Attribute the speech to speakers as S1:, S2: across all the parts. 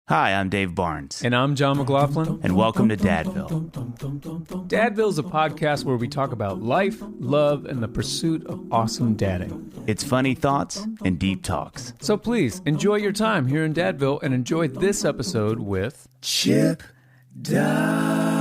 S1: Hi, I'm Dave Barnes.
S2: And I'm John McLaughlin.
S1: And welcome to Dadville.
S2: Dadville is a podcast where we talk about life, love, and the pursuit of awesome dadding.
S1: It's funny thoughts and deep talks.
S2: So please, enjoy your time here in Dadville and enjoy this episode with
S1: Chip Dodd.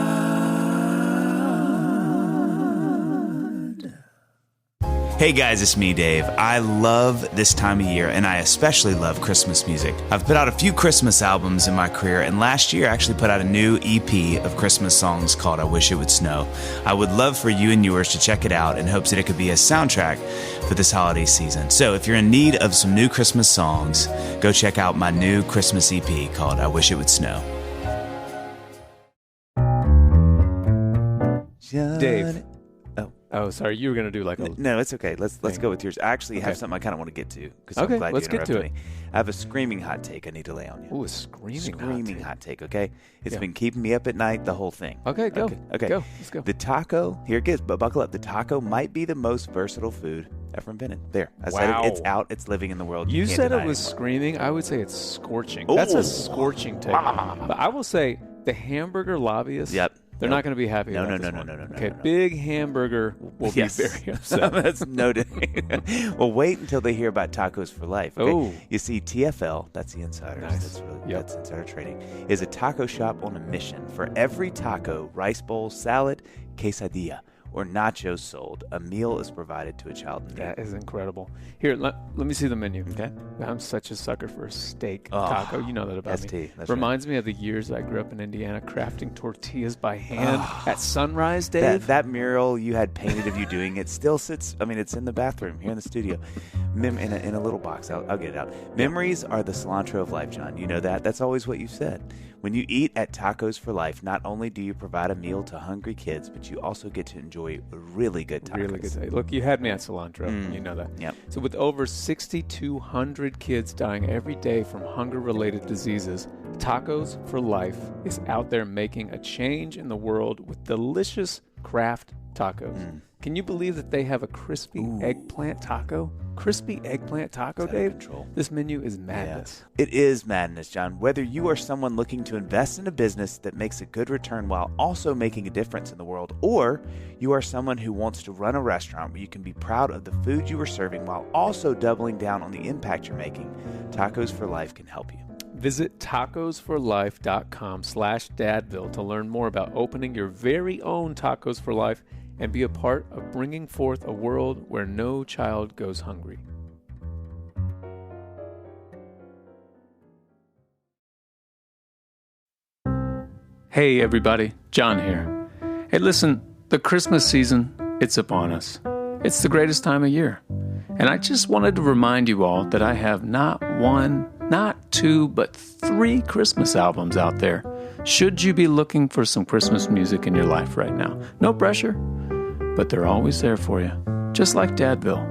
S1: Hey guys, it's me, Dave. I love this time of year, and I especially love Christmas music. I've put out a few Christmas albums in my career, and last year I actually put out a new EP of Christmas songs called I Wish It Would Snow. I would love for you and yours to check it out in hopes that it could be a soundtrack for this holiday season. So if you're in need of some new Christmas songs, go check out my new Christmas EP called I Wish It Would Snow.
S2: Dave. Oh, sorry. You were going to do like a...
S1: No, it's okay. Let's go with yours. I actually have something I kind of want to get to.
S2: Okay, let's get to it.
S1: I have a screaming hot take I need to lay on you.
S2: Ooh, a screaming
S1: hot take, okay? It's been keeping me up at night, the whole thing.
S2: Okay, go.
S1: Okay.
S2: Go. Let's go.
S1: The taco, here it gets, but buckle up. The taco might be the most versatile food ever invented. There. I said it. It's out. It's living in the world.
S2: You
S1: can't
S2: said it
S1: deny
S2: was
S1: anymore.
S2: screaming. I would say it's scorching.
S1: Ooh.
S2: That's a scorching take. But I will say the hamburger lobbyists...
S1: Yep.
S2: They're not going to be happy
S1: No.
S2: about this one.
S1: No.
S2: Okay, Big Hamburger will be very upset.
S1: That's noted. Well, wait until they hear about Tacos for Life. Okay?
S2: Oh.
S1: You see, TFL, that's the insiders.
S2: Nice.
S1: That's insider trading, is a taco shop on a mission. For every taco, rice bowl, salad, quesadilla, or nachos sold, a meal is provided to a child in need.
S2: That is incredible. Here, let me see the menu.
S1: Okay.
S2: I'm such a sucker for a steak taco. You know that about me.
S1: That's
S2: Reminds me of the years I grew up in Indiana crafting tortillas by hand at sunrise, Dave.
S1: That mural you had painted of you doing it still sits, it's in the bathroom here in the studio. In a little box. I'll get it out. Memories are the cilantro of life, John. You know that. That's always what you said. When you eat at Tacos for Life, not only do you provide a meal to hungry kids, but you also get to enjoy really good tacos.
S2: Really good. Look, you had me at cilantro. You know that.
S1: Yep.
S2: So with over 6,200 kids dying every day from hunger-related diseases, Tacos for Life is out there making a change in the world with delicious craft tacos. Can you believe that they have a crispy eggplant taco? Crispy eggplant taco, Dave?
S1: Control.
S2: This menu is madness.
S1: Yeah. It is madness, John. Whether you are someone looking to invest in a business that makes a good return while also making a difference in the world, or you are someone who wants to run a restaurant where you can be proud of the food you are serving while also doubling down on the impact you're making, Tacos for Life can help you.
S2: Visit tacosforlife.com/dadville to learn more about opening your very own Tacos for Life and be a part of bringing forth a world where no child goes hungry. Hey everybody, John here. Hey listen, the Christmas season, it's upon us. It's the greatest time of year. And I just wanted to remind you all that I have not one, not two, but 3 Christmas albums out there. Should you be looking for some Christmas music in your life right now? No pressure, but they're always there for you. Just like Dadville.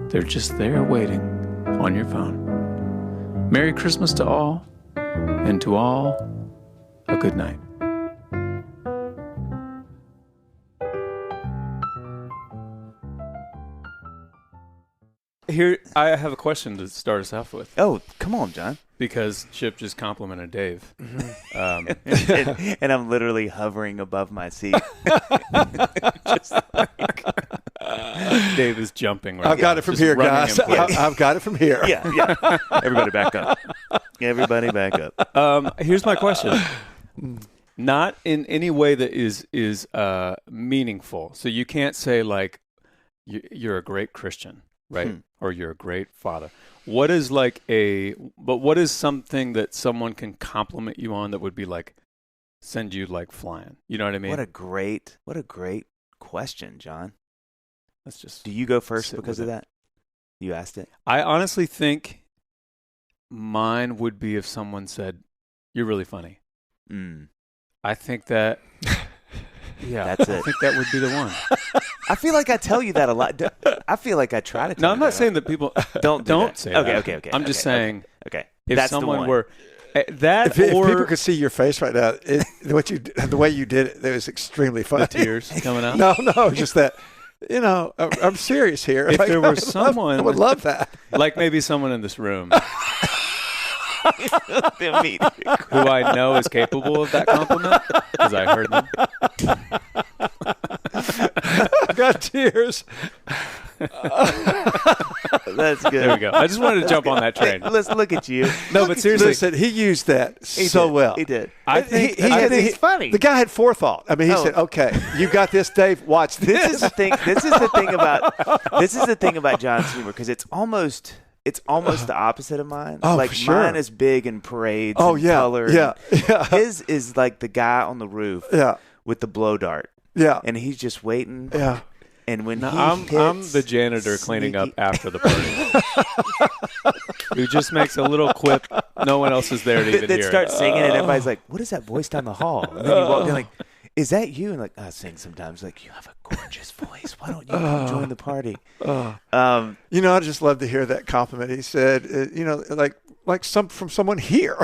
S2: They're just there waiting on your phone. Merry Christmas to all, and to all, a good night. Here, I have a question to start us off with.
S1: Oh, come on, John.
S2: Because Chip just complimented Dave.
S1: And I'm literally hovering above my seat. Just like...
S2: Dave is jumping right
S3: I've got it from here, guys. I've got it from here.
S1: Yeah. Everybody back up. Everybody back up.
S2: Here's my question. Not in any way that is meaningful. So you can't say, like, you're a great Christian, right? Or you're a great father. What is something that someone can compliment you on that would be like, send you like flying? You know what I mean?
S1: What a great question, John.
S2: Let's just.
S1: Do you go first because of that? You asked it.
S2: I honestly think mine would be if someone said, "You're really funny." I think that. Yeah,
S1: that's it.
S2: I think that would be the one.
S1: I feel like I tell you that a lot. I feel like I try to.
S2: No, I'm not saying that people don't say that.
S1: Okay.
S2: I'm just saying.
S1: Okay.
S2: If
S1: that's
S2: someone
S1: the one.
S2: were that,
S3: if
S2: or
S3: people could see your face right now, the way you did it, was extremely funny.
S2: the tears coming out.
S3: No, just that. I'm serious here.
S2: If there were someone,
S3: I would love that.
S2: Like maybe someone in this room
S1: The immediate
S2: Who I know is capable of that compliment because I heard them.
S3: I've got tears.
S1: That's good.
S2: There we go. I just wanted to jump on that train.
S1: Let's look at you.
S2: No, but seriously,
S3: Listen, he used that
S1: He
S3: so
S1: did.
S3: well.
S1: He did.
S2: I think
S1: he's funny.
S3: The guy had forethought. I mean, he
S1: Oh.
S3: said, "Okay, you got this, Dave. Watch this."
S1: This is the thing. This is the thing about John's humor because it's almost the opposite of mine.
S3: Oh,
S1: like
S3: for sure.
S1: mine is big and parades.
S3: Oh,
S1: and
S3: yeah,
S1: color.
S3: yeah,
S1: and
S3: yeah.
S1: His is like the guy on the roof.
S3: Yeah.
S1: With the blow dart.
S3: Yeah.
S1: And he's just waiting.
S3: Yeah.
S1: And when
S2: I'm the janitor cleaning up after the party. Who just makes a little quip. No one else is there to even
S1: that
S2: hear.
S1: starts singing, and everybody's like, "What is that voice down the hall?" And then you walk in, like, "Is that you?" And like, I sing sometimes. Like, you have a gorgeous voice. Why don't you come join the party?
S3: You know, I just love to hear that compliment. He said, like from someone here.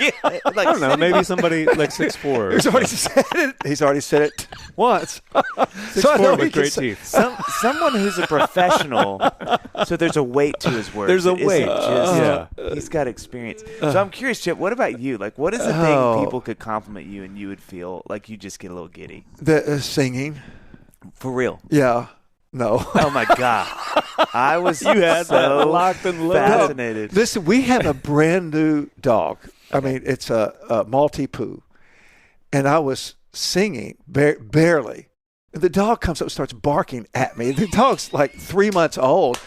S1: Yeah, like,
S2: I don't know. Maybe somebody like 6'4".
S3: He's already said it. He's already said it once.
S2: 6'4" with great teeth.
S1: Someone who's a professional. So there's a weight to his words.
S2: There's a
S1: It isn't
S2: weight.
S1: just- He's got experience. So I'm curious, Chip. What about you? Like, what is the thing people could compliment you and you would feel like you just get a little giddy?
S3: The singing.
S1: For real?
S3: Yeah. No.
S1: Oh my God! I was
S2: You had
S1: so
S2: that locked and loaded.
S1: fascinated.
S3: Listen, we have a brand new dog. I mean, it's a Maltipoo. And I was singing barely. And the dog comes up and starts barking at me. The dog's like 3 months old.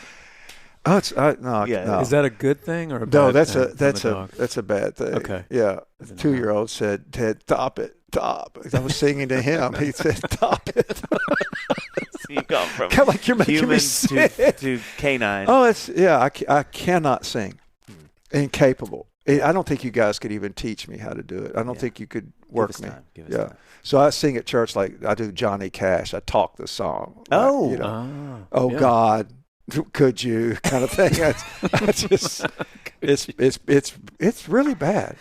S3: Oh, no.
S2: Is that a good thing or a bad
S3: No, that's
S2: thing
S3: a
S2: from
S3: that's
S2: the
S3: a
S2: dog?
S3: that's a bad thing.
S2: Okay.
S3: Yeah. The 2-year-old said, "Ted, stop it. Stop." I was singing to him. He said, "Stop it."
S1: So you go from
S3: Come like you're making me
S1: humans
S3: sick.
S1: to canine.
S3: Oh, I cannot sing. Incapable. I don't think you guys could even teach me how to do it. I don't think you could work me.
S1: Give us
S3: Yeah.
S1: time.
S3: So I sing at church like I do Johnny Cash. I talk the song.
S1: Oh.
S3: Like, you know,
S2: Yeah.
S3: God, could you kind of thing. I just it's really bad.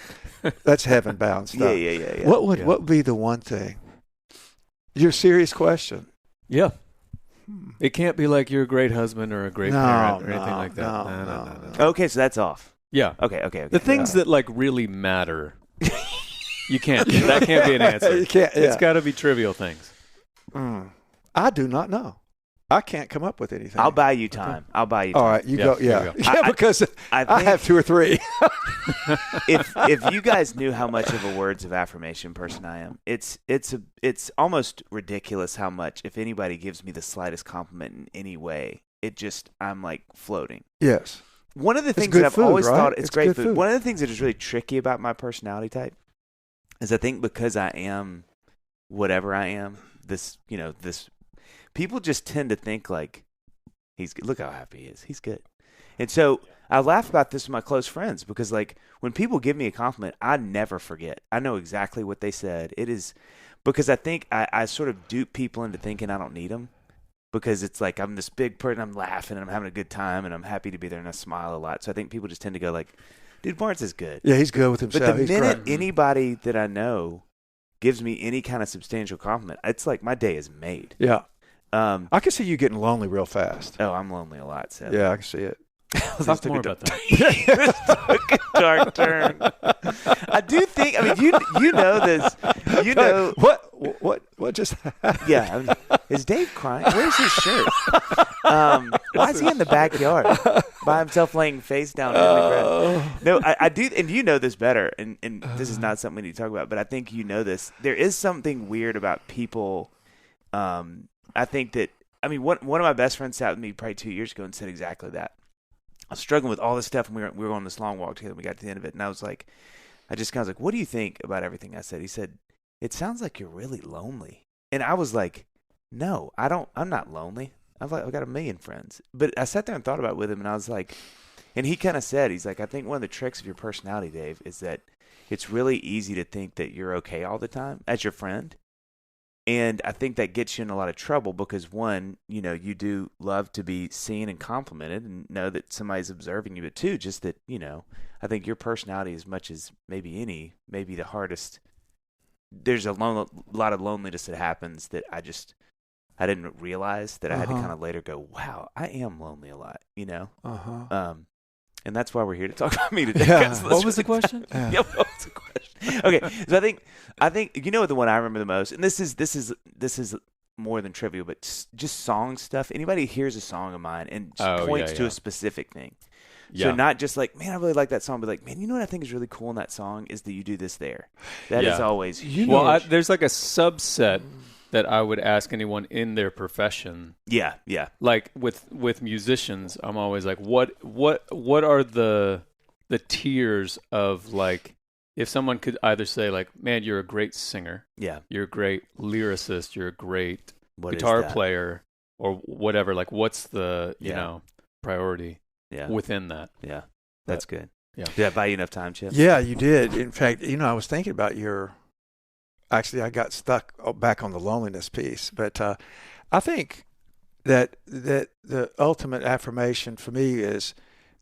S3: That's heaven bound stuff.
S1: Yeah.
S3: What would be the one thing? Your serious question.
S2: Yeah. It can't be like you're a great husband or a great parent or anything like that. No.
S1: Okay, so that's off.
S2: Yeah.
S1: Okay.
S2: The things that like really matter, you can't. That can't be an answer.
S3: You can't. Yeah.
S2: It's got to be trivial things.
S3: I do not know. I can't come up with anything.
S1: I'll buy you time. All
S3: right, you go. Yeah,
S2: you go.
S3: yeah, because I
S1: think
S3: have 2 or 3.
S1: if you guys knew how much of a words of affirmation person I am, it's almost ridiculous how much, if anybody gives me the slightest compliment in any way, I'm like floating.
S3: Yes.
S1: One of the things
S3: good
S1: that I've
S3: food,
S1: always
S3: right?
S1: thought it's great
S3: good
S1: food.
S3: food.
S1: One of the things that is really tricky about my personality type is I think because I am whatever I am, this people just tend to think like look how happy he is. He's good. And so I laugh about this with my close friends because like when people give me a compliment, I never forget. I know exactly what they said. It is because I think I sort of dupe people into thinking I don't need them. Because it's like I'm this big person, I'm laughing, and I'm having a good time, and I'm happy to be there, and I smile a lot. So I think people just tend to go like, dude, Barnes is good.
S3: Yeah, he's good with himself.
S1: But the
S3: He's
S1: minute
S3: great.
S1: anybody that I know gives me any kind of substantial compliment, it's like my day is made.
S3: Yeah. I can see you getting lonely real fast.
S1: Oh, I'm lonely a lot, Seth.
S3: Yeah, I can see it.
S2: Talk more about that.
S1: Took a dark turn. I do think, I mean, you know this. You know.
S3: What just
S1: Yeah. Is Dave crying? Where's his shirt? Why is he in the backyard by himself laying face down in the ground? No, I do, and you know this better, and this is not something we need to talk about, but I think you know this. There is something weird about people. I think that, I mean, one of my best friends sat with me probably 2 years ago and said exactly that. I was struggling with all this stuff, and we were on this long walk together, and we got to the end of it, and I just kind of was like, what do you think about everything I said? He said, it sounds like you're really lonely. And I was like, no, I'm not lonely. I've got 1 million friends. But I sat there and thought about it with him, and I was like, and he kind of said, he's like, I think one of the tricks of your personality, Dave, is that it's really easy to think that you're okay all the time as your friend. And I think that gets you in a lot of trouble because, one, you do love to be seen and complimented and know that somebody's observing you. But two, just that, I think your personality, as much as maybe the hardest, there's a lot of loneliness that happens that I didn't realize that I had to kind of later go, wow, I am lonely a lot, And that's why we're here to talk about me today.
S3: Yeah.
S1: guys.
S2: What was the question?
S1: Yeah, what was the question? Okay, so I think you know the one I remember the most, and this is more than trivial, but just song stuff. Anybody hears a song of mine and just points to a specific thing. So not just like, man, I really like that song, but like, man, you know what I think is really cool in that song is that you do this there. That is always huge.
S2: Well, there's like a subset that I would ask anyone in their profession.
S1: Yeah.
S2: Like with musicians, I'm always like, what are the tiers of like, if someone could either say like, man, you're a great singer, you're a great lyricist, you're a great guitar player, or whatever. Like, what's the you know priority within that?
S1: Yeah, that's good.
S2: Yeah,
S1: did that buy you enough time, Chip?
S3: Yeah, you did. In fact, I was thinking about Actually, I got stuck back on the loneliness piece, but I think that the ultimate affirmation for me is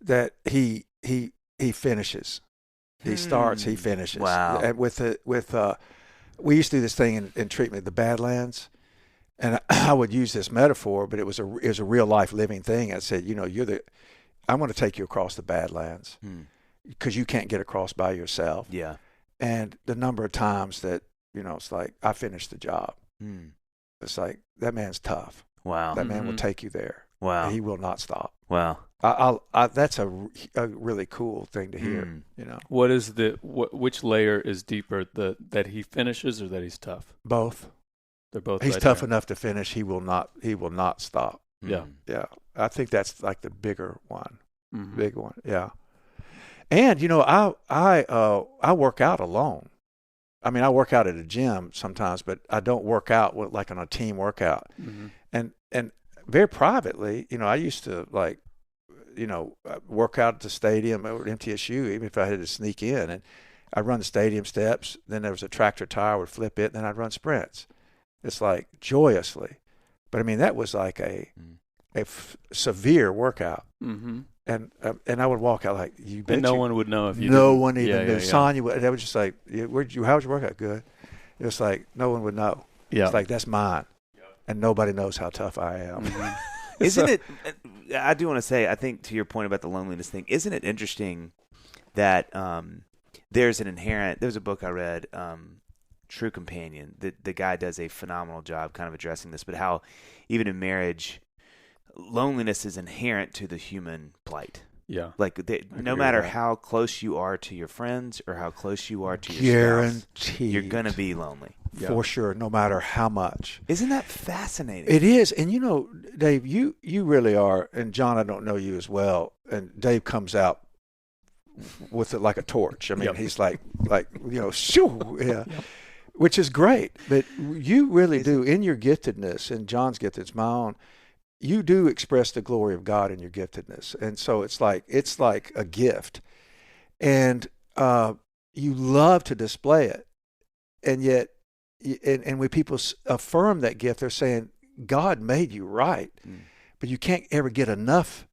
S3: that he finishes. He starts, he finishes.
S1: Wow.
S3: And we used to do this thing in treatment, the Badlands, and I would use this metaphor, but it was a real life living thing. I said, I'm going to take you across the Badlands because you can't get across by yourself.
S1: Yeah.
S3: And the number of times that it's like I finished the job. It's like that man's tough.
S1: Wow.
S3: That man will take you there.
S1: Wow.
S3: And he will not stop.
S1: Wow.
S3: That's a really cool thing to hear.
S2: What is which layer is deeper? That he finishes or that he's tough?
S3: Both.
S2: They're both.
S3: He's
S2: right
S3: tough
S2: there.
S3: enough to finish. He will not stop.
S2: Yeah.
S3: Yeah. I think that's like the bigger one. Big one. Yeah. And I work out alone. I mean, I work out at a gym sometimes, but I don't work out like on a team workout. And very privately, I used to work out at the stadium or MTSU, even if I had to sneak in. And I'd run the stadium steps. Then there was a tractor tire, I would flip it, and then I'd run sprints. It's like joyously. But I mean, that was like a severe workout. And I would walk out like, you bet.
S2: And no one would know if you
S3: No
S2: didn't.
S3: one even knew.
S2: Yeah.
S3: Sonya would. They was just like, how was your workout? Good. It was like, no one would know.
S2: Yeah.
S3: It's like, that's mine. And nobody knows how tough I am.
S1: Isn't it? I do want to say, I think to your point about the loneliness thing, isn't it interesting that there's a book I read, True Companion. The guy does a phenomenal job kind of addressing this, but how even in marriage, loneliness is inherent to the human plight.
S2: Yeah.
S1: Like no matter how close you are to your friends or how close you are to your spouse, you're going to be lonely.
S3: For sure, no matter how much.
S1: Isn't that fascinating?
S3: It is. And Dave, you really are, and John, I don't know you as well, and Dave comes out with it like a torch. I mean, he's like shoo, yeah. Which is great. But you really do, in your giftedness, and John's giftedness, my own, you do express the glory of God in your giftedness. And so it's like a gift. And you love to display it. And yet, and when people affirm that gift, they're saying, God made you right. But you can't ever get enough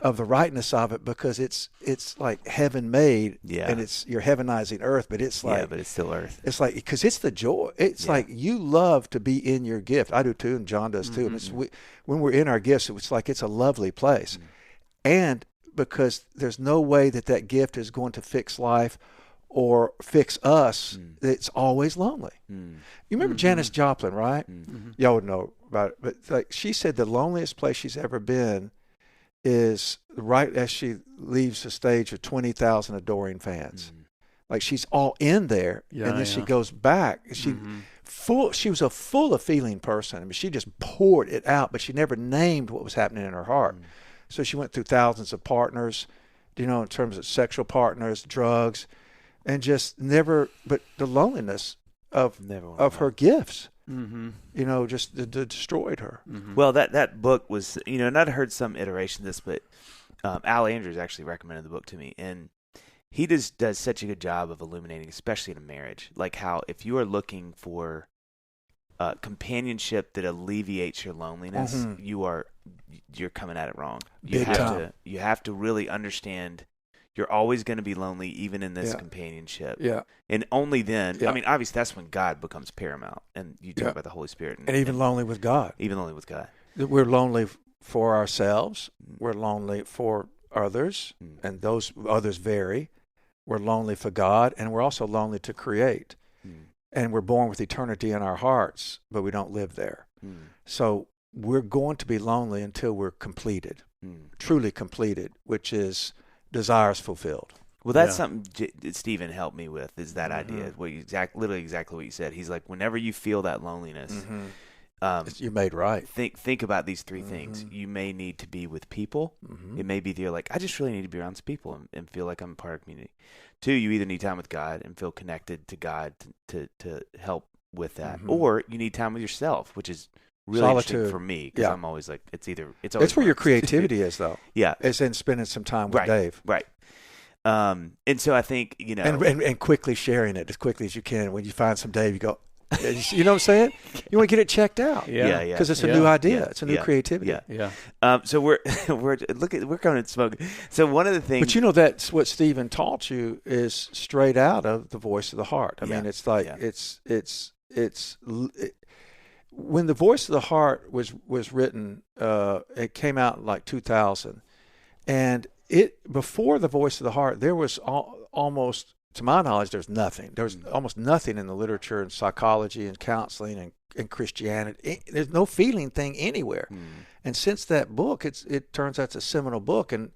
S3: of the rightness of it because it's like heaven made, and you're heavenizing earth, but it's like,
S1: but it's still earth.
S3: It's like, because it's the joy. It's like you love to be in your gift. I do too, and John does too. And when we're in our gifts, it's like it's a lovely place, and because there's no way that gift is going to fix life or fix us, it's always lonely. You remember Janis Joplin, right? Y'all would know about it, but like she said, the loneliest place she's ever been is right as she leaves the stage with 20,000 adoring fans. Like she's all in there, and then she goes back. She was a full of feeling person. I mean, she just poured it out, but she never named what was happening in her heart. So she went through thousands of partners, in terms of sexual partners, drugs, and just never. But the loneliness of her gifts, just destroyed her.
S1: Well, that book was, and I'd heard some iteration of this, but Al Andrews actually recommended the book to me, and he just does such a good job of illuminating, especially in a marriage, like how if you are looking for companionship that alleviates your loneliness, you're coming at it wrong. You have to really understand you're always going to be lonely, even in this companionship. Yeah. And only then, I mean, obviously that's when God becomes paramount, and you talk about the Holy Spirit.
S3: And even lonely with God.
S1: Even lonely with God.
S3: We're lonely for ourselves. We're lonely for others, and those others vary. We're lonely for God, and we're also lonely to create. And we're born with eternity in our hearts, but we don't live there. So we're going to be lonely until we're completed, truly completed, which is desires fulfilled.
S1: Well, that's something Stephen helped me with, is that idea. Literally exactly what you said. He's like, whenever you feel that loneliness,
S3: You're made right.
S1: Think about these three things. You may need to be with people. It may be that you're like, I just really need to be around some people and feel like I'm a part of a community. 2, you either need time with God and feel connected to God to help with that, or you need time with yourself, which is really
S3: Solitude.
S1: Interesting for me, because I'm always like, it's always
S3: That's where your creativity is, though.
S1: Yeah,
S3: it's in spending some time with Dave.
S1: Right. And so I think,
S3: and quickly sharing it as quickly as you can. When you find some Dave, you go, you know what I'm saying? You want to get it checked out.
S1: Yeah.
S3: Because it's a new idea. It's a new creativity.
S1: Yeah. So we're coming to smoke. So one of the things,
S3: but that's what Stephen taught you is straight out of the voice of the heart. I mean, it's like when the voice of the heart was written, it came out in like 2000, and before the voice of the heart, there was almost, to my knowledge, there's nothing. There's almost nothing in the literature and psychology and counseling and Christianity. There's no feeling thing anywhere. And since that book, it turns out it's a seminal book, and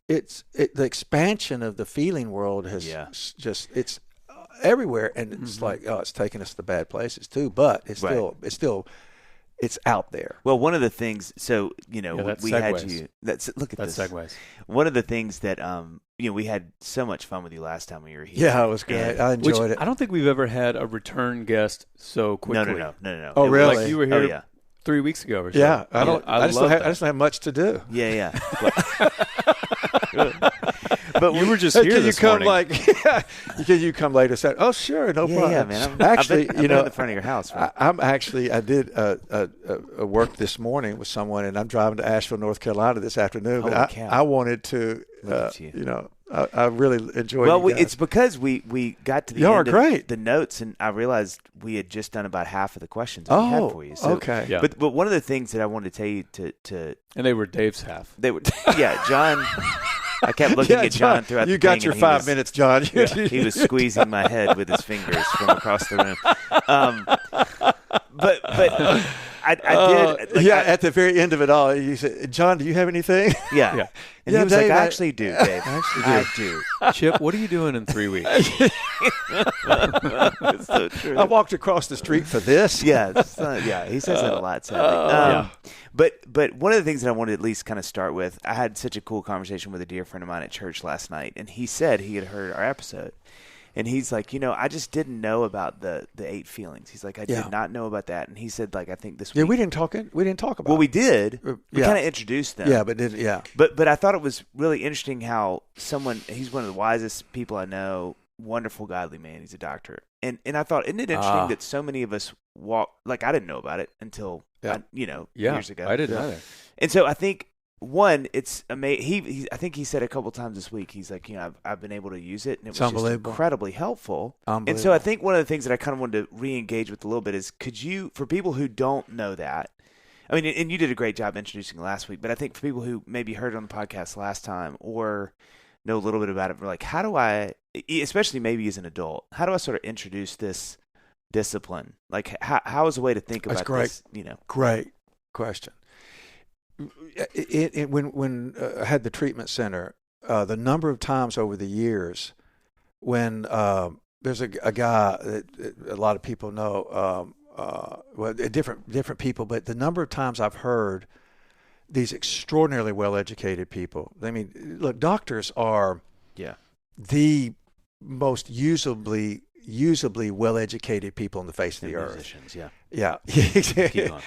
S3: the expansion of the feeling world has it's everywhere, and it's like, it's taking us to bad places too, but it's still it's out there.
S1: Well, one of the things, so we
S2: segues.
S1: had you. Look at
S2: that's
S1: this.
S2: Segues.
S1: One of the things that we had so much fun with you last time we were here.
S3: Yeah, it was great. I enjoyed it.
S2: I don't think we've ever had a return guest so quickly.
S1: No.
S3: Oh, really?
S2: Like you were here 3 weeks ago or so.
S3: Yeah, I just don't have much to do.
S1: Yeah. But
S2: you were just here this morning.
S3: Can you come later? Said, oh, sure, no problem.
S1: Yeah, man.
S3: Actually,
S1: I've been in the front of your house. Right?
S3: I did a work this morning with someone, and I'm driving to Asheville, North Carolina this afternoon. But I wanted to, I really enjoyed it.
S1: Well, it's because we got to the end of the notes, and I realized we had just done about half of the questions we had for you. So,
S3: okay.
S1: Yeah. But one of the things that I wanted to tell you to
S2: and they were Dave's half.
S1: They were, John. I kept looking at John throughout the thing.
S3: You got your 5 minutes, John.
S1: He was squeezing my head with his fingers from across the room. But I did.
S3: At the very end of it all, you said, John, do you have anything?
S1: Yeah. And he was
S3: Dave,
S1: like, I actually do, Dave.
S3: I
S1: do.
S2: Chip, what are you doing in 3 weeks?
S1: It's so true.
S3: I walked across the street for this.
S1: Yeah. He says that a lot, sadly. But one of the things that I wanted to at least kind of start with, I had such a cool conversation with a dear friend of mine at church last night, and he said he had heard our episode. And he's like, I just didn't know about the 8 feelings. He's like, I did not know about that. And he said, like, I think this week.
S3: Yeah, we didn't talk about
S1: Well,
S3: it.
S1: we did. We kind of introduced them.
S3: Yeah,
S1: But I thought it was really interesting how he's one of the wisest people I know, wonderful, godly man. He's a doctor. And I thought, isn't it interesting that so many of us like, I didn't know about it until, years ago.
S2: I didn't either.
S1: And so I think, one, it's amazing. I think he said a couple times this week, he's like, I've been able to use it, and it was just incredibly helpful. And so I think one of the things that I kind of wanted to re-engage with a little bit is, could you, for people who don't know that, I mean, and you did a great job introducing it last week, but I think for people who maybe heard it on the podcast last time or know a little bit about it, like, how do I, especially maybe as an adult, how do I sort of introduce this discipline? Like, how is a way to think about this?
S3: Great question. When I had the treatment center, the number of times over the years when there's a guy that a lot of people know, different people, but the number of times I've heard these extraordinarily well-educated people. I mean, look, doctors are the most usably well-educated people on the face of the earth.
S1: Musicians,
S3: yeah.
S1: Keep going.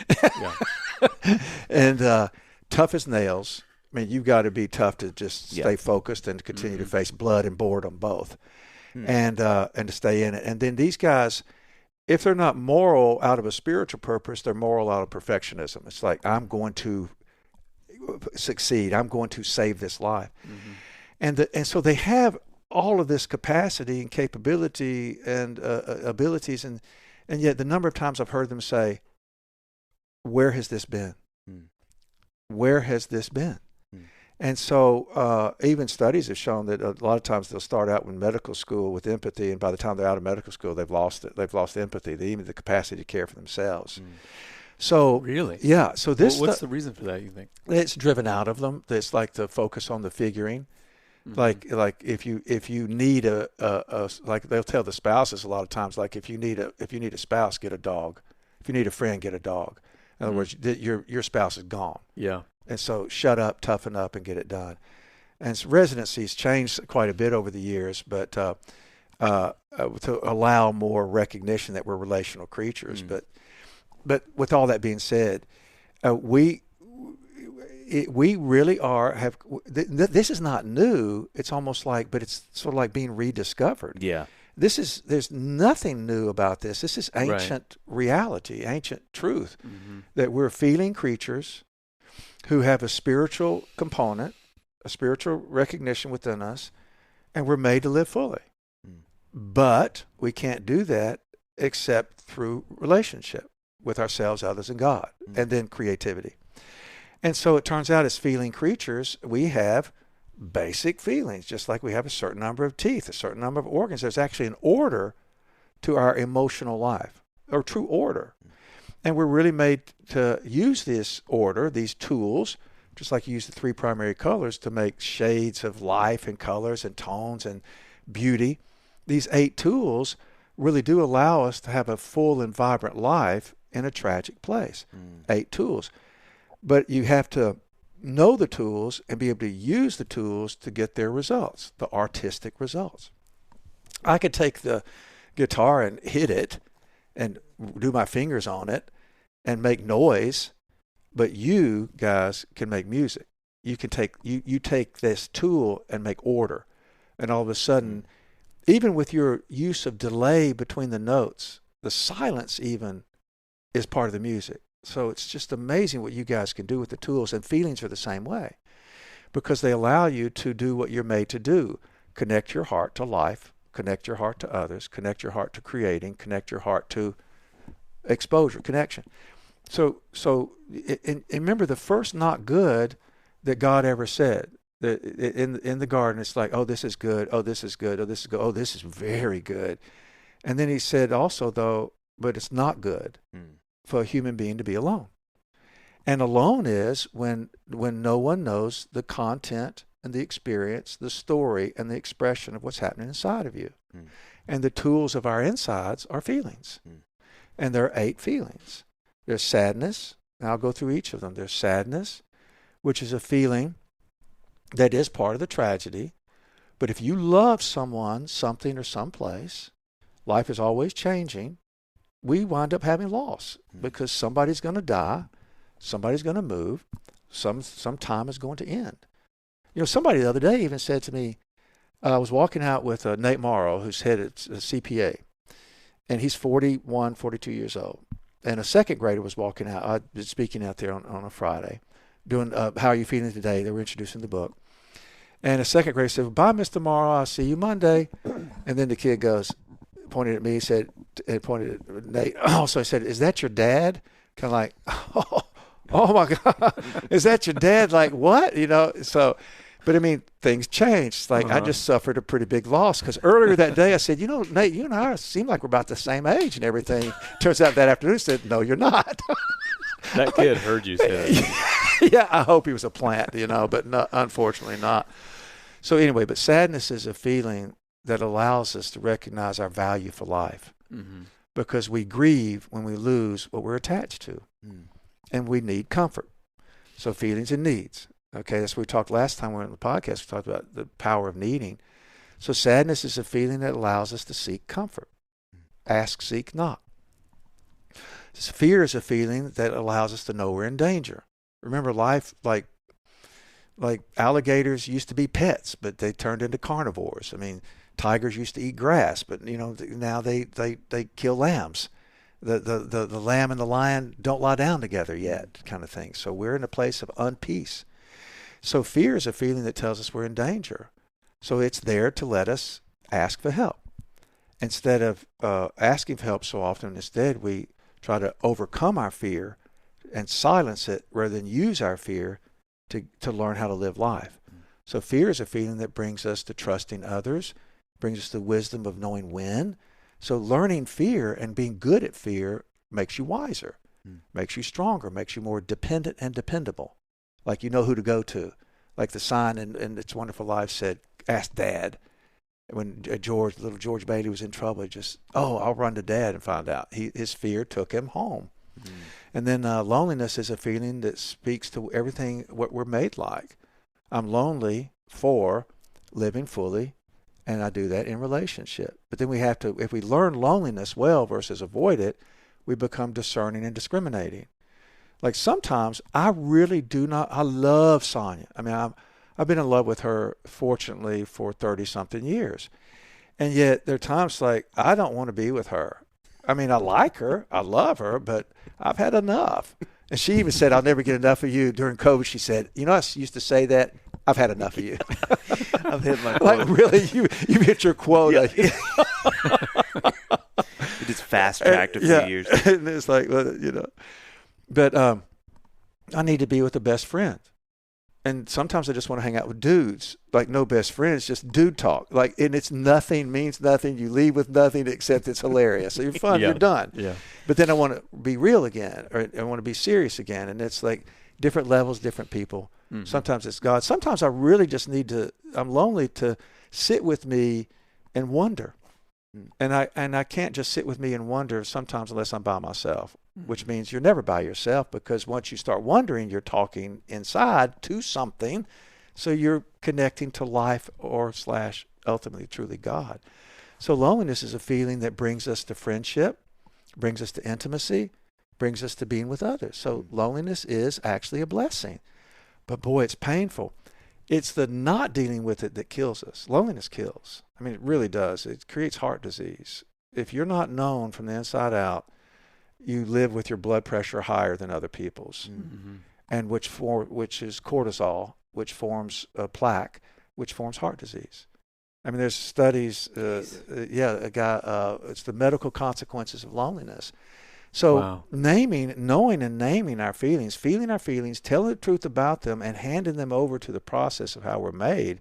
S3: And tough as nails. I mean, you've got to be tough to just stay focused and continue to face blood and boredom both, and to stay in it. And then these guys, if they're not moral out of a spiritual purpose, they're moral out of perfectionism. It's like, I'm going to succeed. I'm going to save this life. And so they have all of this capacity and capability and abilities, and yet the number of times I've heard them say, where has this been? Where has this been? And so even studies have shown that a lot of times they'll start out in medical school with empathy, and by the time they're out of medical school, they've lost it. They've lost empathy, even the capacity to care for themselves. So
S2: Really?
S3: Yeah. So this
S2: What's the reason for that, you think?
S3: it's driven out of them. It's like the focus on the figuring. Like if you need a like they'll tell the spouses a lot of times, like if you need a spouse, get a dog. If you need a friend, get a dog. In other words, your spouse is gone.
S2: Yeah.
S3: And so shut up, toughen up, and get it done. And so residency's changed quite a bit over the years, but to allow more recognition that we're relational creatures. But with all that being said, we really are this is not new. It's almost like, but it's sort of like being rediscovered.
S1: Yeah.
S3: There's nothing new about this. This is ancient reality, ancient truth, that we're feeling creatures who have a spiritual component, a spiritual recognition within us, and we're made to live fully. But we can't do that except through relationship with ourselves, others, and God, and then creativity. And so it turns out as feeling creatures, we have basic feelings, just like we have a certain number of teeth, a certain number of organs. There's actually an order to our emotional life, or true order. And we're really made to use this order, these tools, just like you use the 3 primary colors to make shades of life and colors and tones and beauty. These 8 tools really do allow us to have a full and vibrant life in a tragic place. 8 tools. But you have to know the tools and be able to use the tools to get their results, the artistic results. I could take the guitar and hit it and do my fingers on it and make noise, but you guys can make music. You can take you take this tool and make order, and all of a sudden, even with your use of delay between the notes, the silence even is part of the music. So it's just amazing what you guys can do with the tools, and feelings are the same way, because they allow you to do what you're made to do: connect your heart to life, connect your heart to others, connect your heart to creating, connect your heart to exposure, connection. So and remember, the first not good that God ever said, that in the garden, it's like, oh, this is good, oh, this is good, oh, this is good, oh, this is very good. And then he said also, though, but it's not good for a human being to be alone. And alone is when no one knows the content and the experience, the story and the expression of what's happening inside of you. And the tools of our insides are feelings. And there are 8 feelings. There's sadness, and I'll go through each of them. There's sadness, which is a feeling that is part of the tragedy. But if you love someone, something, or someplace, life is always changing. We wind up having loss because somebody's going to die, somebody's going to move, some time is going to end. You know, somebody the other day even said to me, I was walking out with Nate Morrow, who's head at CPA, and he's 41, 42 years old. And a second grader was walking out. I was speaking out there on a Friday, doing How Are You Feeling Today? They were introducing the book. And a second grader said, bye, Mr. Morrow. I'll see you Monday. And then the kid goes, pointed at me, said, and pointed at Nate. Also, he said, is that your dad? Kind of like, oh my God, is that your dad? Like, what? You know, so, but I mean, things changed. It's like, I just suffered a pretty big loss, because earlier that day I said, you know, Nate, you and I seem like we're about the same age and everything. Turns out that afternoon I said, no, you're not.
S2: That kid heard you say that.
S3: Yeah, I hope he was a plant, you know, but no, unfortunately not. So anyway, but sadness is a feeling that allows us to recognize our value for life, because we grieve when we lose what we're attached to, and we need comfort. So feelings and needs. Okay, that's what we talked last time we were on the podcast. We talked about the power of needing. So sadness is a feeling that allows us to seek comfort. Ask, seek, knock. Fear is a feeling that allows us to know we're in danger. Remember, life, like alligators used to be pets, but they turned into carnivores. I mean, tigers used to eat grass, but you know, now they kill lambs. The lamb and the lion don't lie down together yet, kind of thing. So we're in a place of unpeace. So fear is a feeling that tells us we're in danger. So it's there to let us ask for help. Instead of asking for help so often, instead we try to overcome our fear and silence it rather than use our fear to learn how to live life. So fear is a feeling that brings us to trusting others, brings us the wisdom of knowing when. So learning fear and being good at fear makes you wiser, makes you stronger, makes you more dependent and dependable. Like you know who to go to. Like the sign in It's Wonderful Life said, ask Dad. When little George Bailey was in trouble, he just, I'll run to Dad and find out. His fear took him home. And then loneliness is a feeling that speaks to everything what we're made like. I'm lonely for living fully, and I do that in relationship. But then we have to, if we learn loneliness well versus avoid it, we become discerning and discriminating. Like sometimes I really do not, I love Sonia. I mean, I've been in love with her, fortunately, for 30-something years. And yet there are times like I don't want to be with her. I mean, I like her, I love her, but I've had enough. And she even said, I'll never get enough of you. During COVID, she said, I used to say that. I've had enough of you.
S1: I've hit my quota.
S3: Like, really? You've hit your quota.
S1: Yeah. You just fast-tracked a few years.
S3: And it's like, But I need to be with a best friend. And sometimes I just want to hang out with dudes, like no best friends, just dude talk. Like, and it's nothing, means nothing. You leave with nothing except it's hilarious. So you're fun, you're done. Yeah. But then I want to be real again, or I want to be serious again. And it's like different levels, different people. Mm-hmm. Sometimes it's God. Sometimes I really just I'm lonely to sit with me and wonder. And I can't just sit with me and wonder sometimes unless I'm by myself, which means you're never by yourself, because once you start wondering, you're talking inside to something. So you're connecting to life / ultimately truly God. So loneliness is a feeling that brings us to friendship, brings us to intimacy, brings us to being with others. So loneliness is actually a blessing. But boy, it's painful. It's the not dealing with it that kills us. Loneliness kills. I mean, it really does. It creates heart disease. If you're not known from the inside out, you live with your blood pressure higher than other people's, and which is cortisol, which forms plaque, which forms heart disease. I mean, there's studies. It's the medical consequences of loneliness. So knowing and naming our feelings, feeling our feelings, telling the truth about them, and handing them over to the process of how we're made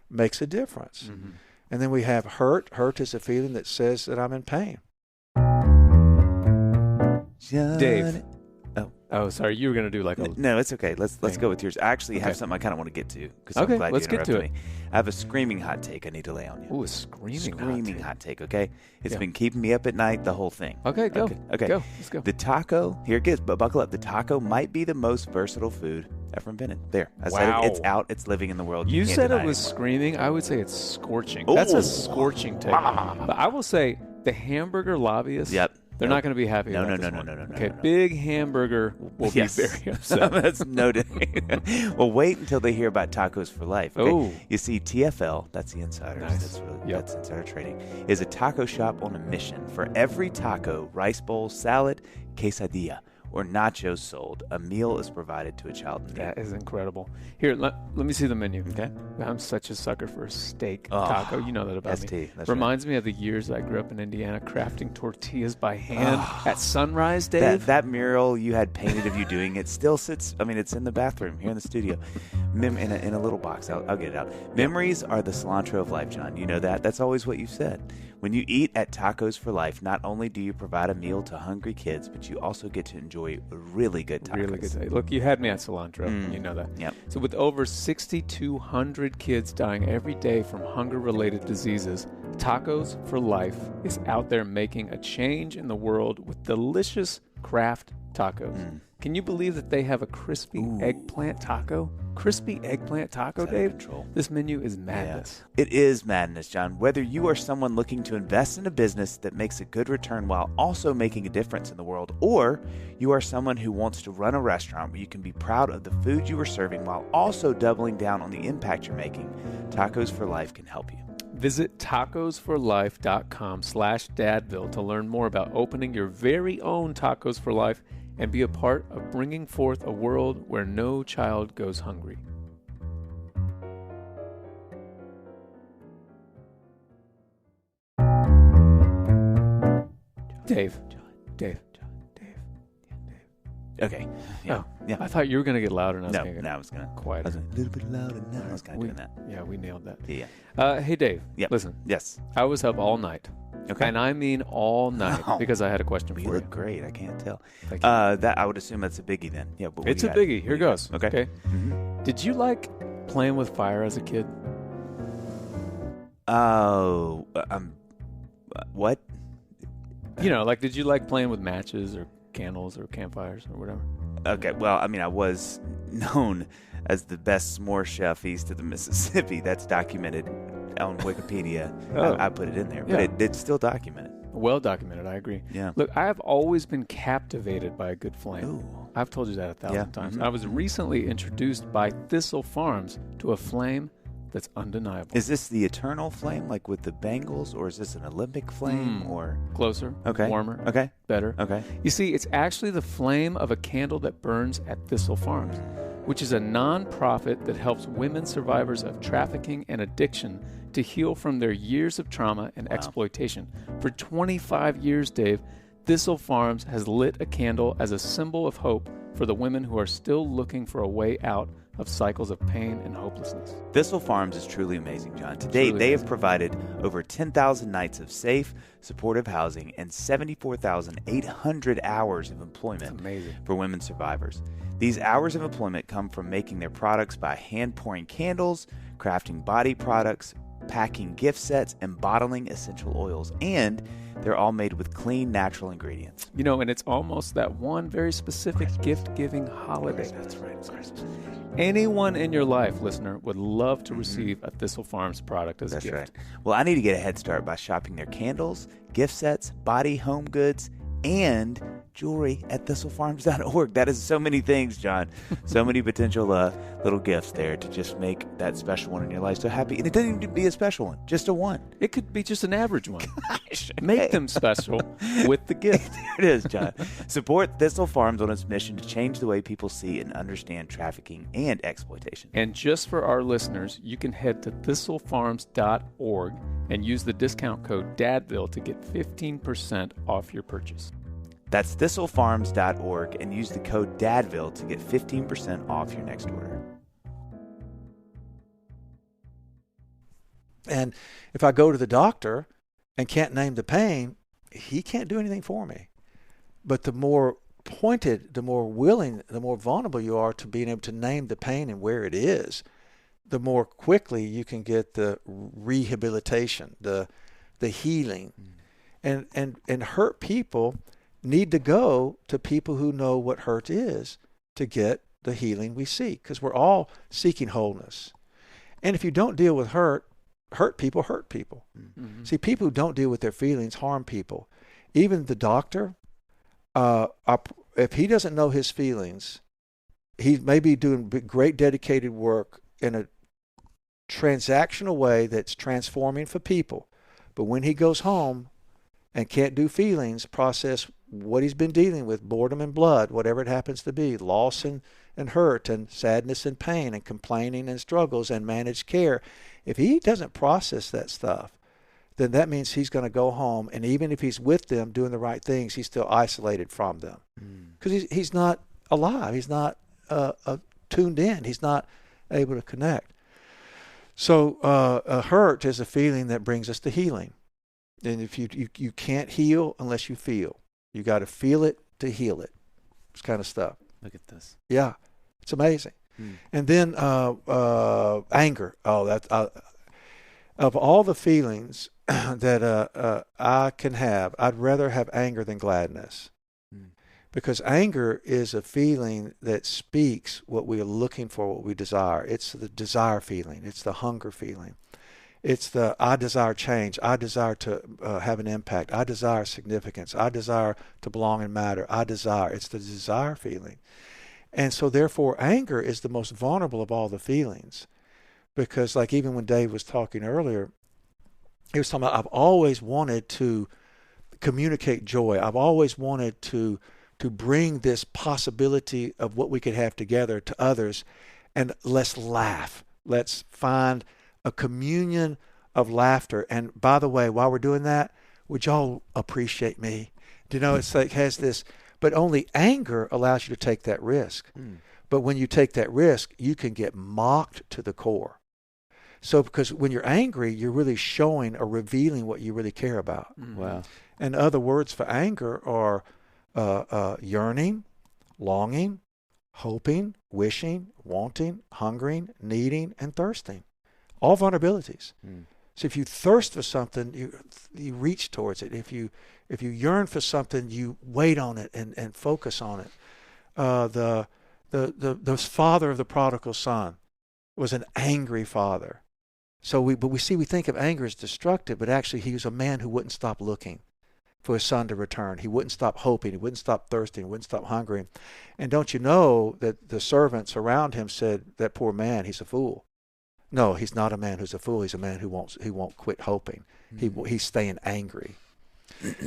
S3: makes a difference. Mm-hmm. And then we have hurt. Hurt is a feeling that says that I'm in pain.
S2: Dave. Oh, sorry. You were going to do like a...
S1: No, it's okay. Let's go with yours. I actually have something I kind of want to get to, because I'm glad you interrupted me. I have a screaming hot take I need to lay on you.
S2: Ooh, a screaming hot take,
S1: okay? It's been keeping me up at night, the whole thing.
S2: Okay, go.
S1: Okay.
S2: Go. Let's go.
S1: The taco, here it gets, but buckle up. The taco might be the most versatile food ever invented. There. I said it. It's out. It's living in the world.
S2: You said it was screaming. I would say it's scorching. Ooh. That's a scorching take. But I will say the hamburger lobbyists...
S1: Yep.
S2: They're not going to be happy about this one. Okay, Big Hamburger will be very upset.
S1: That's noted. Well, wait until they hear about Tacos for Life. Okay?
S2: Oh.
S1: You see, TFL, that's the insiders.
S2: Nice.
S1: That's insider trading, is a taco shop on a mission. For every taco, rice bowl, salad, quesadilla, or nachos sold, a meal is provided to a child in need.
S2: That is incredible. Here, let me see the menu.
S1: Okay.
S2: I'm such a sucker for a steak taco. You know that about me. Reminds me of the years I grew up in Indiana crafting tortillas by hand at sunrise, Dave.
S1: That mural you had painted of you doing it still sits, it's in the bathroom here in the studio. In a little box. I'll get it out. Memories are the cilantro of life, John. You know that. That's always what you've said. When you eat at Tacos for Life, not only do you provide a meal to hungry kids, but you also get to enjoy really good tacos.
S2: Really good. Look, you had me at cilantro. You know that.
S1: Yep.
S2: So with over 6,200 kids dying every day from hunger-related diseases, Tacos for Life is out there making a change in the world with delicious craft tacos. Can you believe that they have a crispy eggplant taco? Crispy eggplant taco, Dave? This menu is madness.
S1: Yeah. It is madness, John. Whether you are someone looking to invest in a business that makes a good return while also making a difference in the world, or you are someone who wants to run a restaurant where you can be proud of the food you are serving while also doubling down on the impact you're making, Tacos for Life can help you.
S2: Visit tacosforlife.com/dadville to learn more about opening your very own Tacos for Life and be a part of bringing forth a world where no child goes hungry. Dave.
S1: Okay.
S2: Oh,
S1: Yeah.
S2: I thought you were going to get louder, and I was
S1: No,
S2: going to
S1: no, I was going to
S2: quieter.
S1: a little bit louder now. I was kind of doing that.
S2: Yeah, we nailed that.
S1: Yeah.
S2: Hey, Dave.
S1: Yep.
S2: Listen,
S1: Yes.
S2: I was up all night.
S1: Okay.
S2: And I mean all night
S1: Oh.
S2: because I had a question
S1: You
S2: for
S1: look
S2: you.
S1: great. I can't tell.
S2: Thank you.
S1: That I would assume that's a biggie then. Yeah, but what
S2: It's
S1: do
S2: a
S1: you got?
S2: biggie.
S1: What
S2: Here
S1: do you
S2: goes.
S1: got? Okay. Mm-hmm.
S2: Did you like playing with fire as a kid?
S1: Oh, what?
S2: You know, like, did you like playing with matches or candles or campfires or whatever?
S1: Okay, well, I mean, I was known as the best s'more chef east of the Mississippi. That's documented on Wikipedia.
S2: Oh.
S1: I put it in there,
S2: Yeah.
S1: but it's still documented.
S2: Well documented, I agree.
S1: Yeah.
S2: Look, I have always been captivated by a good flame.
S1: Ooh.
S2: I've told you that 1,000
S1: Yeah.
S2: times.
S1: Mhm.
S2: I was recently introduced by Thistle Farms to a flame that's undeniable.
S1: Is this the eternal flame, like with the Bengals, or is this an Olympic flame, or?
S2: Closer,
S1: Okay.
S2: warmer,
S1: Okay.
S2: better.
S1: Okay.
S2: You see, it's actually the flame of a candle that burns at Thistle Farms, which is a non-profit that helps women survivors of trafficking and addiction to heal from their years of trauma and exploitation. For 25 years, Dave, Thistle Farms has lit a candle as a symbol of hope for the women who are still looking for a way out of cycles of pain and hopelessness.
S1: Thistle Farms is truly amazing, John. To date, they have provided over 10,000 nights of safe, supportive housing and 74,800 hours of employment for women survivors. These hours of employment come from making their products by hand-pouring candles, crafting body products, packing gift sets, and bottling essential oils. And they're all made with clean, natural ingredients.
S2: You know, and it's almost that one very specific gift-giving holiday.
S1: That's right, Christmas.
S2: Anyone in your life, listener, would love to receive a Thistle Farms product as a gift.
S1: That's right. Well, I need to get a head start by shopping their candles, gift sets, body, home goods, and jewelry at thistlefarms.org. That is so many things, John. So many potential little gifts there to just make that special one in your life so happy. And it doesn't even be a special one, just a one.
S2: It could be just an average one.
S1: Gosh,
S2: Make them special with the gift.
S1: There it is, John. Support Thistle Farms on its mission to change the way people see and understand trafficking and exploitation.
S2: And just for our listeners, you can head to thistlefarms.org and use the discount code DADVILLE to get 15% off your purchase.
S1: That's thistlefarms.org and use the code DADVILLE to get 15% off your next order.
S3: And if I go to the doctor and can't name the pain, he can't do anything for me. But the more pointed, the more willing, the more vulnerable you are to being able to name the pain and where it is, the more quickly you can get the rehabilitation, the healing. And hurt people need to go to people who know what hurt is to get the healing we seek, because we're all seeking wholeness. And if you don't deal with hurt people hurt people. Mm-hmm. See, people who don't deal with their feelings harm people. Even the doctor, if he doesn't know his feelings, he may be doing great dedicated work in a transactional way that's transforming for people. But when he goes home and can't do feelings, process what he's been dealing with, boredom and blood, whatever it happens to be, loss and hurt and sadness and pain and complaining and struggles and managed care. If he doesn't process that stuff, then that means he's going to go home, and even if he's with them doing the right things, he's still isolated from them. Because he's not alive. He's not tuned in. He's not able to connect. So a hurt is a feeling that brings us to healing. And if you can't heal unless you feel. You got to feel it to heal it. This kind of stuff.
S1: Look at this.
S3: Yeah, it's amazing. And then anger. Of all the feelings that I can have, I'd rather have anger than gladness. Because anger is a feeling that speaks what we are looking for, what we desire. It's the desire feeling. It's the hunger feeling. It's the I desire change. I desire to have an impact. I desire significance. I desire to belong and matter. I desire. It's the desire feeling. And so therefore anger is the most vulnerable of all the feelings. Because like even when Dave was talking earlier, he was talking about I've always wanted to communicate joy. I've always wanted to bring this possibility of what we could have together to others, and let's laugh. Let's find a communion of laughter. And by the way, while we're doing that, would y'all appreciate me? You know, it's like has this But only anger allows you to take that risk. But when you take that risk, you can get mocked to the core. So because when you're angry, you're really showing or revealing what you really care about.
S4: Wow.
S3: And other words for anger are yearning, longing, hoping, wishing, wanting, hungering, needing, and thirsting. All vulnerabilities. So if you thirst for something, you reach towards it. If you yearn for something, you wait on it and focus on it. The father of the prodigal son was an angry father. So we think of anger as destructive, but actually he was a man who wouldn't stop looking for his son to return. He wouldn't stop hoping. He wouldn't stop thirsting. He wouldn't stop hungering. And don't you know that the servants around him said, that poor man, he's a fool. No, he's not a man who's a fool. He's a man who won't quit hoping. He's staying angry.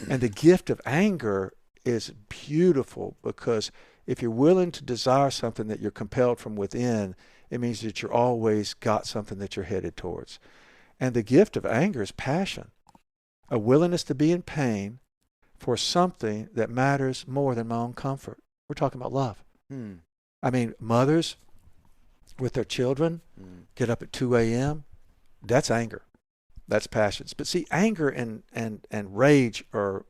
S3: And the gift of anger is beautiful, because if you're willing to desire something that you're compelled from within, it means that you're always got something that you're headed towards. And the gift of anger is passion, a willingness to be in pain for something that matters more than my own comfort. We're talking about love. I mean, mothers with their children get up at 2 a.m., that's anger. That's passions. But see, anger and rage are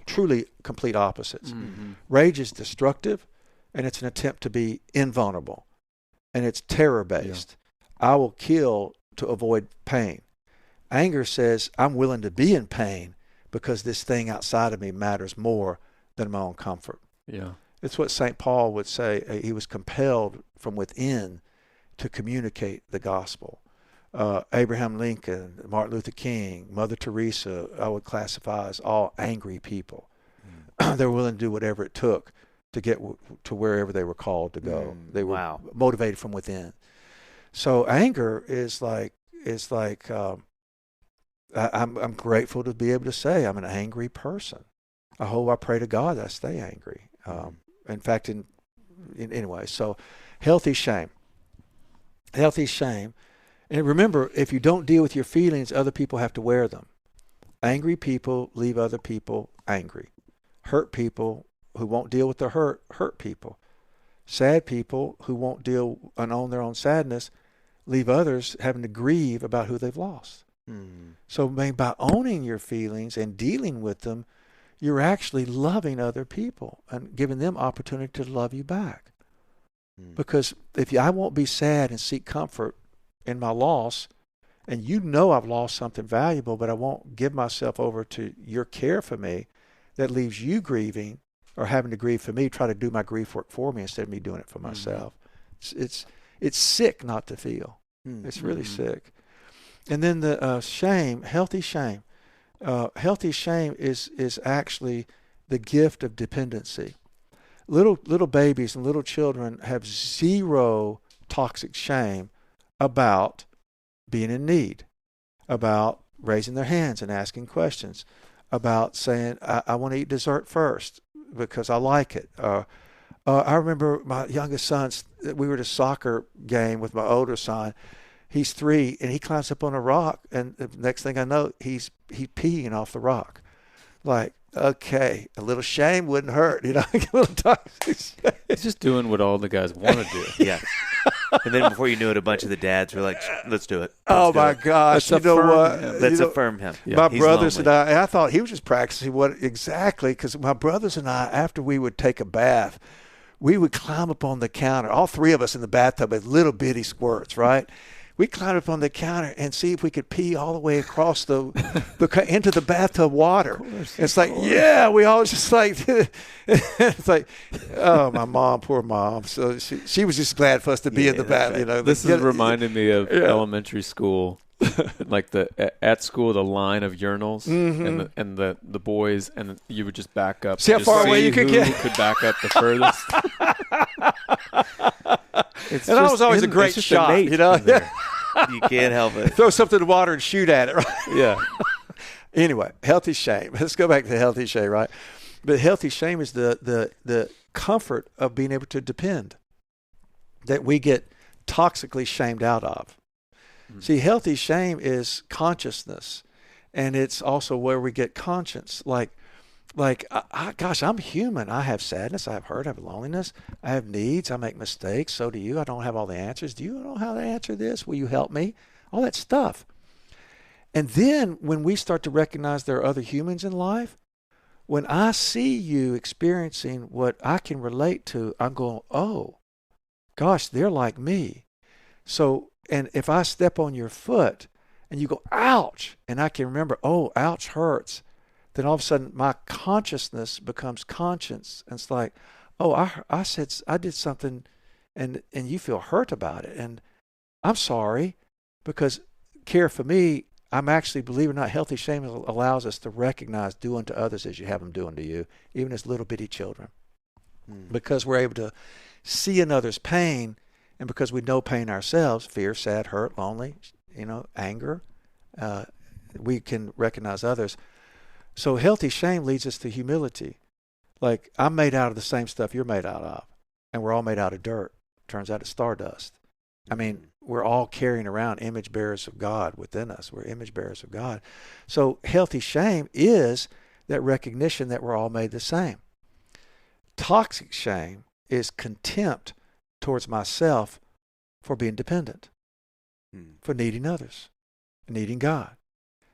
S3: truly complete opposites. Rage is destructive, and it's an attempt to be invulnerable, and it's terror-based. I will kill to avoid pain. Anger says, I'm willing to be in pain because this thing outside of me matters more than my own comfort.
S2: Yeah.
S3: It's what St. Paul would say. He was compelled from within to communicate the gospel. Abraham Lincoln, Martin Luther King, Mother Teresa, I would classify as all angry people. They were willing to do whatever it took to get to wherever they were called to go. They were motivated from within. So anger is like I'm grateful to be able to say I'm an angry person. I pray to God that I stay angry. In fact, anyway, so healthy shame. Healthy shame. And remember, if you don't deal with your feelings, other people have to wear them. Angry people leave other people angry. Hurt people who won't deal with their hurt people. Sad people who won't deal and own their own sadness leave others having to grieve about who they've lost. So by owning your feelings and dealing with them, you're actually loving other people and giving them opportunity to love you back. Because I won't be sad and seek comfort in my loss, and I've lost something valuable, but I won't give myself over to your care for me, that leaves you grieving or having to grieve for me, try to do my grief work for me instead of me doing it for myself. It's sick not to feel. It's really sick. And then the shame, healthy shame. Healthy shame is actually the gift of dependency. Little babies and little children have zero toxic shame about being in need, about raising their hands and asking questions, about saying, I want to eat dessert first because I like it. I remember my youngest son, we were at a soccer game with my older son. He's 3, and he climbs up on a rock, and the next thing I know, he's peeing off the rock. Like, okay, a little shame wouldn't hurt, a little toxic shame.
S2: He's just doing what all the guys want to do.
S4: Yeah. And then before you knew it, a bunch of the dads were like, let's do it.
S3: Oh, my gosh.
S2: Let's
S3: you know
S2: affirm
S3: what?
S2: him.
S4: Let's affirm him.
S3: Yeah. My brothers
S4: lonely.
S3: and I thought he was just practicing what exactly, because my brothers and I, after we would take a bath, we would climb up on the counter, all 3 of us in the bathtub with little bitty squirts, right? We climbed up on the counter and see if we could pee all the way across into the bathtub water. It's like, yeah, we all just like, it's like, oh, my mom, poor mom. So she was just glad for us to be in the bath.
S4: Right.
S2: This is reminding me of elementary school. Like at school, the line of urinals and the boys, and you would just back up.
S3: See how far away you could get.
S2: Who could back up the furthest?
S3: I was always a great shot,
S4: You can't help it.
S3: Throw something in the water and shoot at it, right?
S2: Yeah.
S3: Anyway, healthy shame. Let's go back to healthy shame, right? But healthy shame is the comfort of being able to depend that we get toxically shamed out of. See, healthy shame is consciousness, and it's also where we get conscience. Like like, gosh, I'm human. I have sadness. I have hurt. I have loneliness. I have needs. I make mistakes. So do you. I don't have all the answers. Do you know how to answer this? Will you help me? All that stuff. And then when we start to recognize there are other humans in life, when I see you experiencing what I can relate to, I'm going, oh, gosh, they're like me. So, and if I step on your foot and you go, ouch, and I can remember, oh, ouch hurts, then all of a sudden my consciousness becomes conscience. And it's like, oh, I did something and you feel hurt about it. And I'm sorry, because care for me, I'm actually, believe it or not, healthy shame allows us to recognize do unto others as you have them do unto you, even as little bitty children. Because we're able to see another's pain, and because we know pain ourselves, fear, sad, hurt, lonely, anger, we can recognize others. So healthy shame leads us to humility. Like, I'm made out of the same stuff you're made out of, and we're all made out of dirt. Turns out it's stardust. I mean, we're all carrying around image bearers of God within us. We're image bearers of God. So healthy shame is that recognition that we're all made the same. Toxic shame is contempt towards myself for being dependent, for needing others, needing God.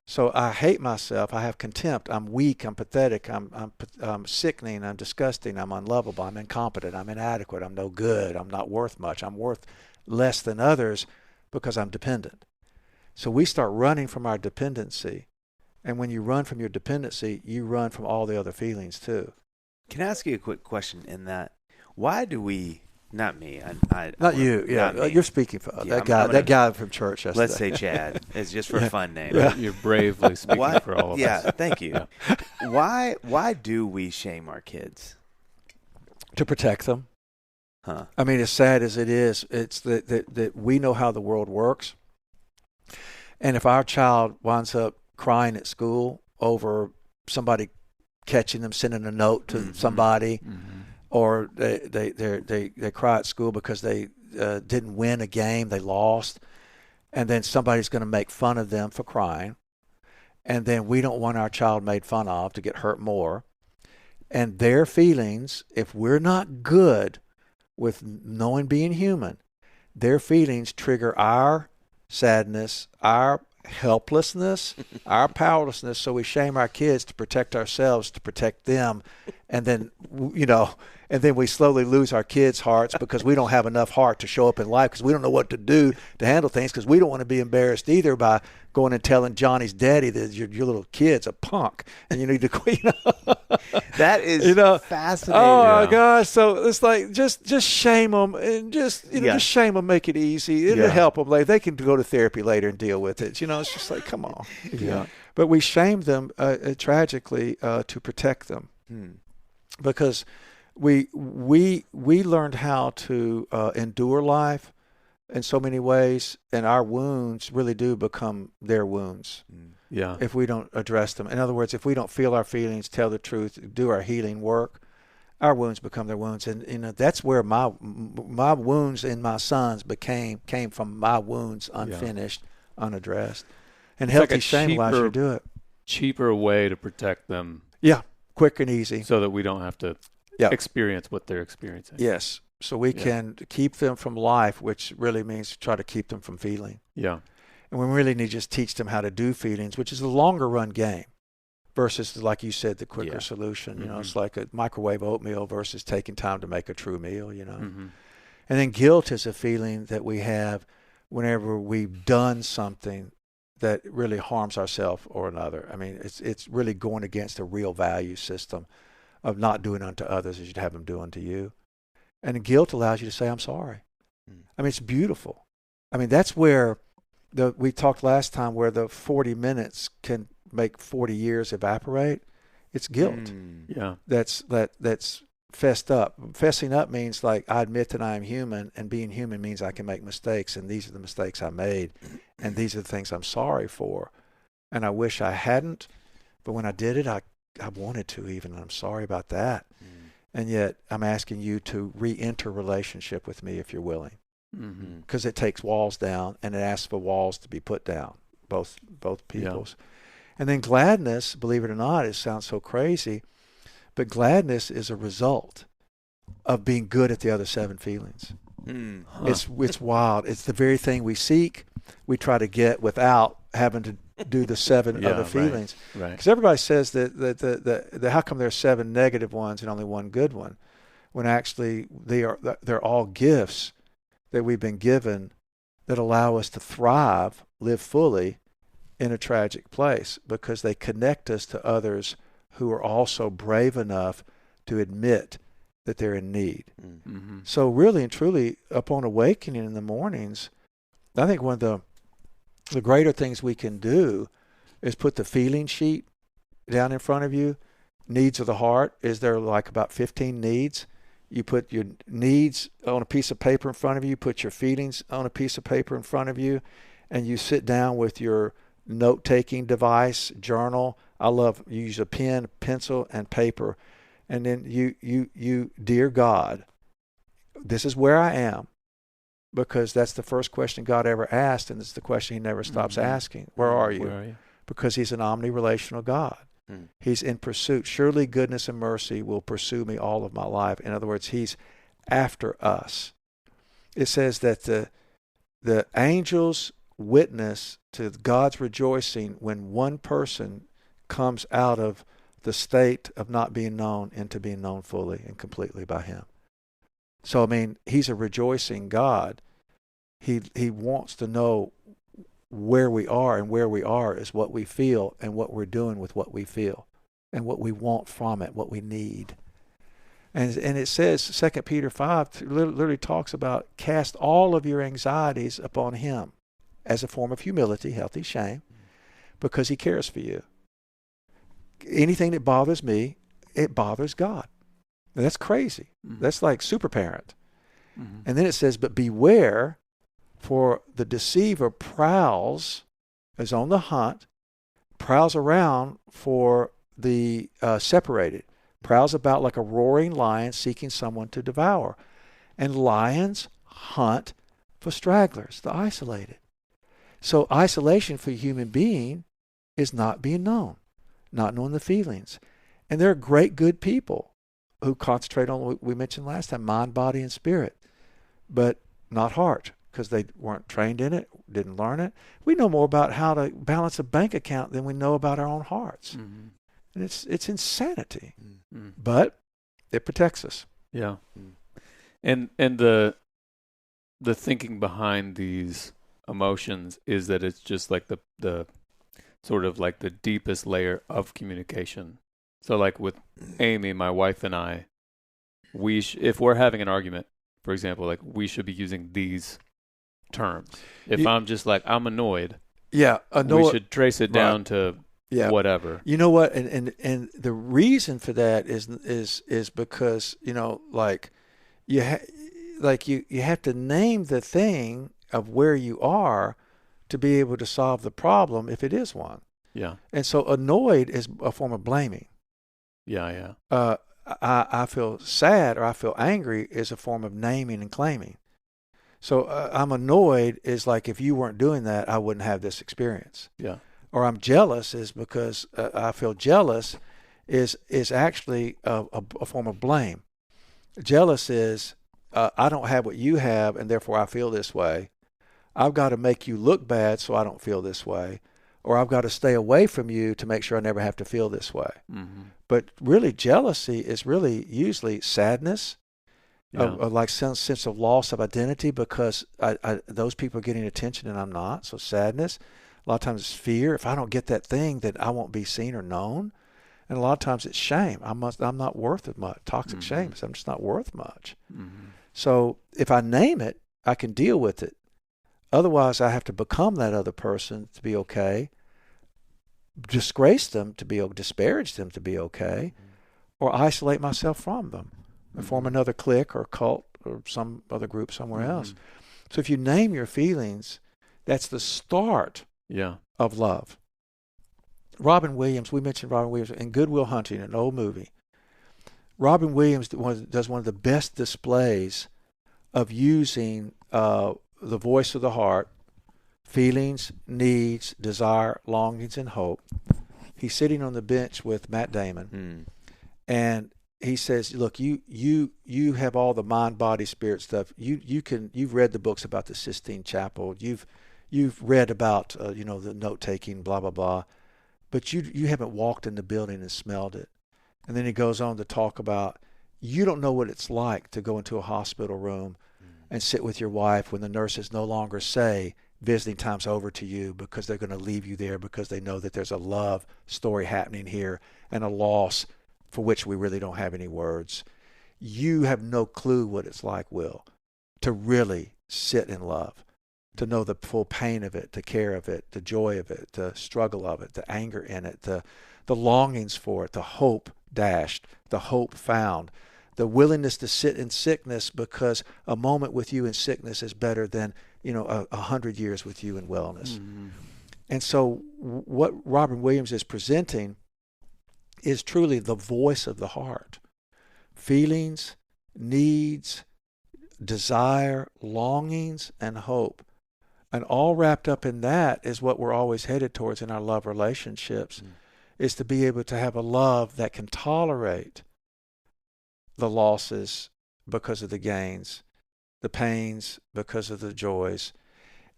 S3: So I hate myself. I have contempt. I'm weak. I'm pathetic. I'm sickening. I'm disgusting. I'm unlovable. I'm incompetent. I'm inadequate. I'm no good. I'm not worth much. I'm worth less than others because I'm dependent. So we start running from our dependency. And when you run from your dependency, you run from all the other feelings too.
S4: Can I ask you a quick question in that? Why do we, not me.
S3: Not you. Yeah.
S4: Not me.
S3: You're speaking for that guy. That guy from church yesterday.
S4: Let's say Chad. It's just for a fun name.
S2: Yeah. You're bravely speaking for all of us.
S4: Yeah, thank you. Why do we shame our kids?
S3: To protect them.
S4: Huh.
S3: I mean, as sad as it is, it's that we know how the world works. And if our child winds up crying at school over somebody catching them, sending a note to somebody, or they cry at school because they didn't win a game, they lost, and then somebody's going to make fun of them for crying, and then we don't want our child made fun of to get hurt more. And their feelings, if we're not good with knowing being human, their feelings trigger our sadness, our helplessness, our powerlessness. So we shame our kids to protect ourselves, to protect them. And then, and then we slowly lose our kids' hearts because we don't have enough heart to show up in life, because we don't know what to do to handle things, because we don't want to be embarrassed either by going and telling Johnny's daddy that your little kid's a punk and you need to quit.
S4: That is fascinating.
S3: Oh my gosh! So it's like just shame them and just shame them, make it easy. It'll help them later. They can go to therapy later and deal with it. It's just like, come on. But we shame them tragically to protect them, because we learned how to endure life in so many ways, and our wounds really do become their wounds. If we don't address them. In other words, if we don't feel our feelings, tell the truth, do our healing work, our wounds become their wounds. And that's where my wounds in my sons came from, my wounds unfinished, unaddressed. And
S2: it's
S3: healthy
S2: like
S3: shame allows you to do it.
S2: Cheaper way to protect them.
S3: Yeah, quick and easy.
S2: So that we don't have to experience what they're experiencing.
S3: Yes. So we can keep them from life, which really means try to keep them from feeling.
S2: Yeah.
S3: And we really need to just teach them how to do feelings, which is a longer run game versus, like you said, the quicker solution. It's like a microwave oatmeal versus taking time to make a true meal, And then guilt is a feeling that we have whenever we've done something that really harms ourselves or another. I mean, it's really going against a real value system of not doing unto others as you'd have them do unto you. And guilt allows you to say, I'm sorry. I mean, it's beautiful. I mean, that's where we talked last time where the 40 minutes can make 40 years evaporate. It's guilt. That's fessed up. Fessing up means like I admit that I am human, and being human means I can make mistakes, and these are the mistakes I made, and these are the things I'm sorry for. And I wish I hadn't, but when I did it, I wanted to even, and I'm sorry about that. And yet I'm asking you to re-enter relationship with me if you're willing. Because it takes walls down, and it asks for walls to be put down, both people's. And then gladness, believe it or not, it sounds so crazy, But gladness is a result of being good at the other 7 feelings. It's wild. It's the very thing we seek, we try to get without having to do the 7 other feelings.
S2: Right.
S3: Because everybody says that how come there are 7 negative ones and only 1 good one, when actually they're all gifts that we've been given that allow us to thrive, live fully in a tragic place, because they connect us to others who are also brave enough to admit that they're in need.
S2: Mm-hmm.
S3: So really and truly, upon awakening in the mornings, I think one of the greater things we can do is put the feeling sheet down in front of you. Needs of the heart, is there like about 15 needs? You put your needs on a piece of paper in front of you, put your feelings on a piece of paper in front of you, and you sit down with your note-taking device, journal. I love, you use a pen, pencil, and paper. And then you, dear God, this is where I am, because that's the first question God ever asked, and it's the question he never stops asking. Where are you?
S2: Where are you?
S3: Because he's an omni-relational God. He's in pursuit. Surely goodness and mercy will pursue me all of my life. In other words, he's after us. It says that the angels witness to God's rejoicing when one person comes out of the state of not being known into being known fully and completely by him. So, I mean, he's a rejoicing God. He wants to know where we are, and where we are is what we feel and what we're doing with what we feel and what we want from it, what we need. And it says, 2 Peter 5 literally talks about cast all of your anxieties upon him as a form of humility, healthy shame, because he cares for you. Anything that bothers me, it bothers God. Now, that's crazy. That's like super parent. And then it says, but beware, for the deceiver prowls, is on the hunt, prowls around for the separated, prowls about like a roaring lion seeking someone to devour. And lions hunt for stragglers, the isolated. So isolation for a human being is not being known, not knowing the feelings. And there are great good people who concentrate on what we mentioned last time, mind, body, and spirit, but not heart, because they weren't trained in it, didn't learn it. We know more about how to balance a bank account than we know about our own hearts. And it's insanity. But it protects us.
S2: Yeah. And the thinking behind these emotions is that it's just like the sort of like the deepest layer of communication. So like with Amy, my wife, and I, if we're having an argument, for example, like we should be using these terms. If I'm just like, I'm annoyed. Yeah. We should trace it down to whatever.
S3: You know what? And the reason for that is because, you know, like you have to name the thing of where you are to be able to solve the problem if it is one.
S2: Yeah.
S3: And so annoyed is a form of blaming.
S2: Yeah.
S3: I feel sad or I feel angry is a form of naming and claiming. So I'm annoyed is like, if you weren't doing that, I wouldn't have this experience.
S2: Yeah.
S3: Or I'm jealous is because I feel jealous is actually a form of blame. Jealous is I don't have what you have, and therefore I feel this way. I've got to make you look bad so I don't feel this way. Or I've got to stay away from you to make sure I never have to feel this way. But really, jealousy is really usually sadness, like some sense of loss of identity because those people are getting attention and I'm not. So sadness. A lot of times it's fear. If I don't get that thing, then I won't be seen or known. And a lot of times it's shame. I'm not worth as much. Toxic shame. So I'm just not worth much. So if I name it, I can deal with it. Otherwise, I have to become that other person to be okay, disgrace them to be, disparage them to be okay, or isolate myself from them and form another clique or cult or some other group somewhere else. So if you name your feelings, that's the start of love. Robin Williams, we mentioned Robin Williams in Good Will Hunting, an old movie. Robin Williams does one of the best displays of using the voice of the heart, feelings, needs, desire, longings, and hope. He's sitting on the bench with Matt Damon, And he says, look, you have all the mind, body, spirit stuff. You've read the books about the Sistine Chapel. You've read about the note taking, blah blah blah, but you haven't walked in the building and smelled it. And then he goes on to talk about, you don't know what it's like to go into a hospital room and sit with your wife when the nurses no longer say visiting time's over to you, because they're going to leave you there because they know that there's a love story happening here and a loss for which we really don't have any words. You have no clue what it's like, Will, to really sit in love, to know the full pain of it, the care of it, the joy of it, the struggle of it, the anger in it, the longings for it, the hope dashed, the hope found, the willingness to sit in sickness because a moment with you in sickness is better than 100 years with you in wellness. Mm-hmm. And so what Robin Williams is presenting is truly the voice of the heart. Feelings, needs, desire, longings, and hope. And all wrapped up in that is what we're always headed towards in our love relationships, is to be able to have a love that can tolerate the losses because of the gains, the pains because of the joys.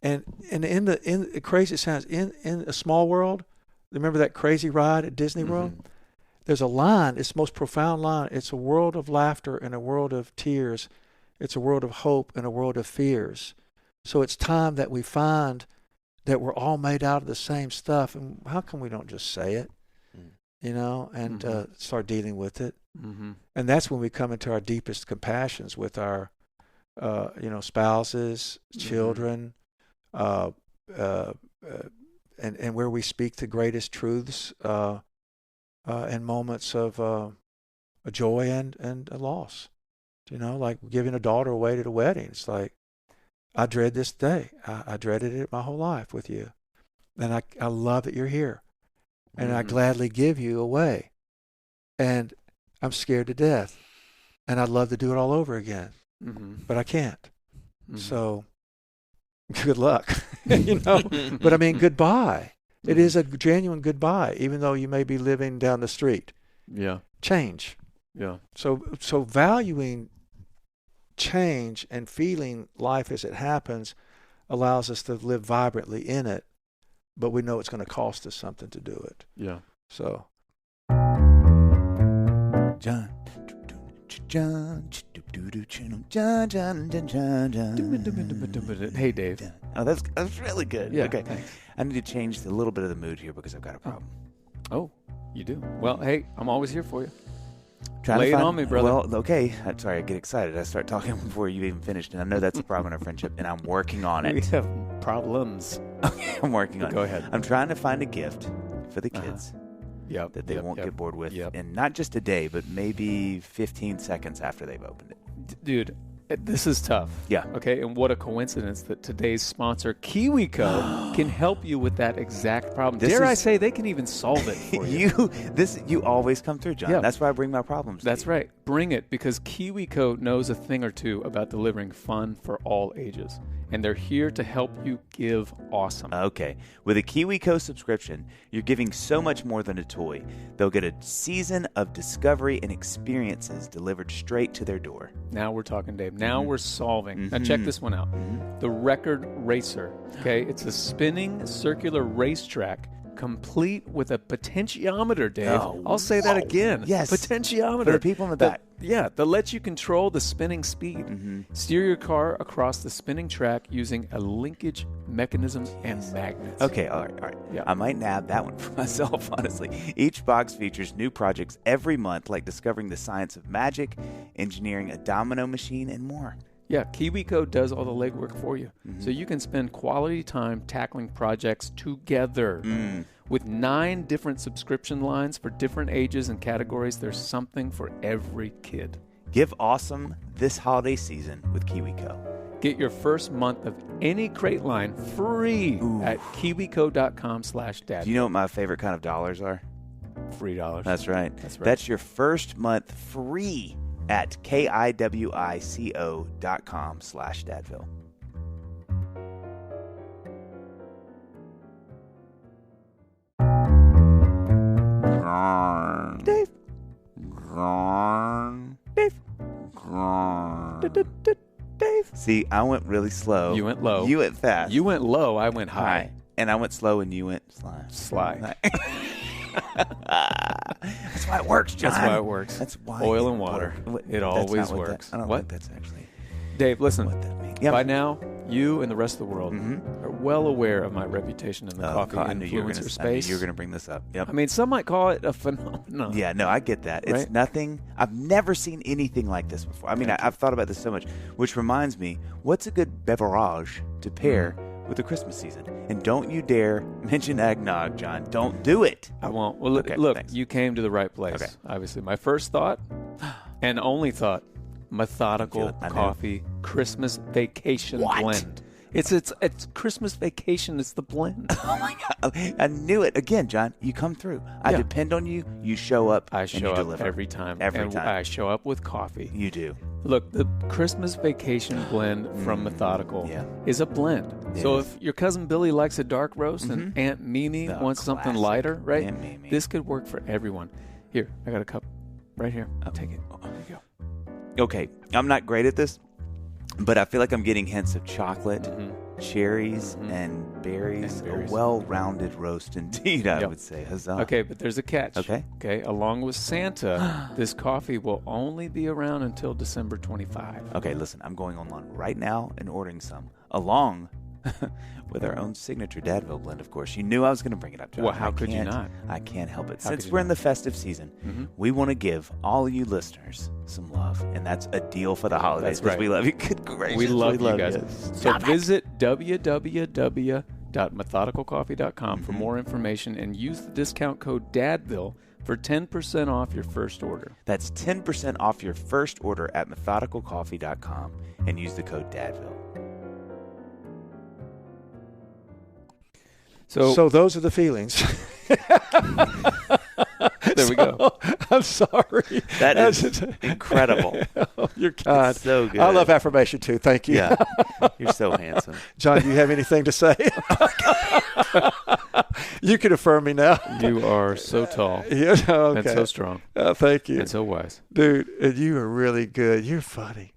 S3: And in crazy it sounds, in a small world, remember that crazy ride at Disney World? Mm-hmm. There's a line, it's the most profound line. It's a world of laughter and a world of tears. It's a world of hope and a world of fears. So it's time that we find that we're all made out of the same stuff. And how come we don't just say it, and start dealing with it? Mm-hmm. And that's when we come into our deepest compassions with our, spouses, children, and where we speak the greatest truths, in moments of joy and a loss. Like giving a daughter away to the wedding. It's like, I dread this day. I dreaded it my whole life with you. And I love that you're here. And I gladly give you away. And I'm scared to death. And I'd love to do it all over again. Mm-hmm. But I can't. Mm-hmm. So good luck. But I mean, goodbye. It is a genuine goodbye, even though you may be living down the street. Yeah. Change. Yeah. So valuing change and feeling life as it happens allows us to live vibrantly in it, but we know it's going to cost us something to do it. Yeah. So. John.
S2: Hey, Dave.
S1: Oh, that's really good.
S2: Yeah,
S1: okay.
S2: Thanks.
S1: I need to change a little bit of the mood here because I've got a problem.
S2: Oh, you do? Well, hey, I'm always here for you.
S1: Lay
S2: it on me, brother.
S1: Well, okay. I'm sorry, I get excited. I start talking before you even finished, and I know that's a problem in our friendship, and I'm working on it.
S2: We have problems.
S1: Okay, I'm working on it.
S2: Go ahead.
S1: I'm trying to find a gift for the kids that they won't get bored with, and not just a day, but maybe 15 seconds after they've opened it.
S2: Dude, this is tough.
S1: Yeah.
S2: Okay, and what a coincidence that today's sponsor, KiwiCo, can help you with that exact problem. I say they can even solve it for you.
S1: You always come through, John. Yeah. That's why I bring my problems.
S2: That's right. Bring it, because KiwiCo knows a thing or two about delivering fun for all ages. And they're here to help you give awesome.
S1: Okay. With a KiwiCo subscription, you're giving so much more than a toy. They'll get a season of discovery and experiences delivered straight to their door.
S2: Now we're talking, Dave. Now we're solving. Now check this one out. The Record Racer. Okay, it's a spinning circular racetrack complete with a potentiometer, Dave.
S1: Oh,
S2: I'll say that again.
S1: Yes.
S2: Potentiometer.
S1: For the people in the back.
S2: That lets you control the spinning speed. Steer your car across the spinning track using a linkage mechanism and magnets.
S1: Okay, all right.
S2: Yeah.
S1: I might nab that one for myself, honestly. Each box features new projects every month, like discovering the science of magic, engineering a domino machine, and more.
S2: Yeah, KiwiCo does all the legwork for you. So you can spend quality time tackling projects together. With 9 different subscription lines for different ages and categories, there's something for every kid.
S1: Give awesome this holiday season with KiwiCo.
S2: Get your first month of any crate line free at kiwico.com/dad.
S1: Do you know what my favorite kind of dollars are?
S2: Free dollars.
S1: That's right. That's your first month free at kiwico.com/dadville. Dave. See, I went really slow.
S2: You went low.
S1: You went fast.
S2: You went low. I went high.
S1: And I went slow, and you went
S2: Sly.
S1: That's why it works, John.
S2: That's why it works.
S1: That's why
S2: oil and water. It always works.
S1: I don't
S2: what?
S1: think that's actually
S2: Dave, listen.
S1: what that means. Yeah.
S2: By now, you and the rest of the world are well aware of my reputation in the coffee influencer space.
S1: I knew you were going to bring this up. Yep.
S2: I mean, some might call it a phenomenon.
S1: Yeah, no, I get that. It's
S2: Right?
S1: nothing. I've never seen anything like this before. I mean, I've thought about this so much, which reminds me, what's a good beverage to pair with the Christmas season? And don't you dare mention eggnog, John. Don't do it.
S2: I won't. Well,
S1: Okay,
S2: look,
S1: thanks.
S2: you came to the right place.
S1: Okay.
S2: Obviously, my first thought and only thought, methodical
S1: I knew.
S2: coffee Christmas vacation
S1: What?
S2: blend. It's Christmas vacation. It's the blend.
S1: Oh my God! I knew it again, John. You come through. I
S2: Yeah.
S1: depend on you. You show up.
S2: I
S1: and
S2: show
S1: you
S2: up
S1: deliver.
S2: every time.
S1: Every
S2: and
S1: time.
S2: I show up with coffee.
S1: You do.
S2: Look, the Christmas vacation blend from Methodical
S1: Yeah.
S2: is a blend.
S1: It
S2: So
S1: is.
S2: if your cousin Billy likes a dark roast and Aunt Mimi
S1: The
S2: wants something
S1: classic
S2: lighter, right?
S1: Aunt Mimi.
S2: This could work for everyone. Here, I got a cup right here. I'll take it. There you go.
S1: Okay, I'm not great at this, but I feel like I'm getting hints of chocolate, cherries, and berries.
S2: And berries.
S1: A well-rounded roast indeed, I
S2: Yep.
S1: would say. Huzzah.
S2: Okay, but there's a catch.
S1: Okay.
S2: Okay, along with Santa, this coffee will only be around until December 25.
S1: Okay, listen, I'm going online right now and ordering some, along with our own signature Dadville blend, of course. You knew I was going to bring it up, John.
S2: Well, how
S1: I
S2: could you
S1: can't-
S2: not?
S1: I can't help it.
S2: How
S1: Since
S2: could you
S1: we're in
S2: not?
S1: the festive season, we want to give all of you listeners some love, and that's a deal for the holidays.
S2: That's right.
S1: 'Cause we love you. Good gracious.
S2: We love you guys.
S1: you.
S2: So visit www.methodicalcoffee.com for more information and use the discount code DADVILLE for 10% off your first order.
S1: That's 10% off your first order at methodicalcoffee.com and use the code DADVILLE.
S3: So those are the feelings.
S2: There we go.
S3: I'm sorry.
S1: That is incredible.
S3: Oh, you're kind.
S1: It's so good.
S3: I love affirmation too. Thank you.
S1: Yeah. You're so handsome.
S3: John, do you have anything to say? You can affirm me now.
S2: You are so tall
S3: Yeah, okay.
S2: and so strong
S3: Thank you.
S2: and so wise.
S3: Dude, and you are really good. You're funny.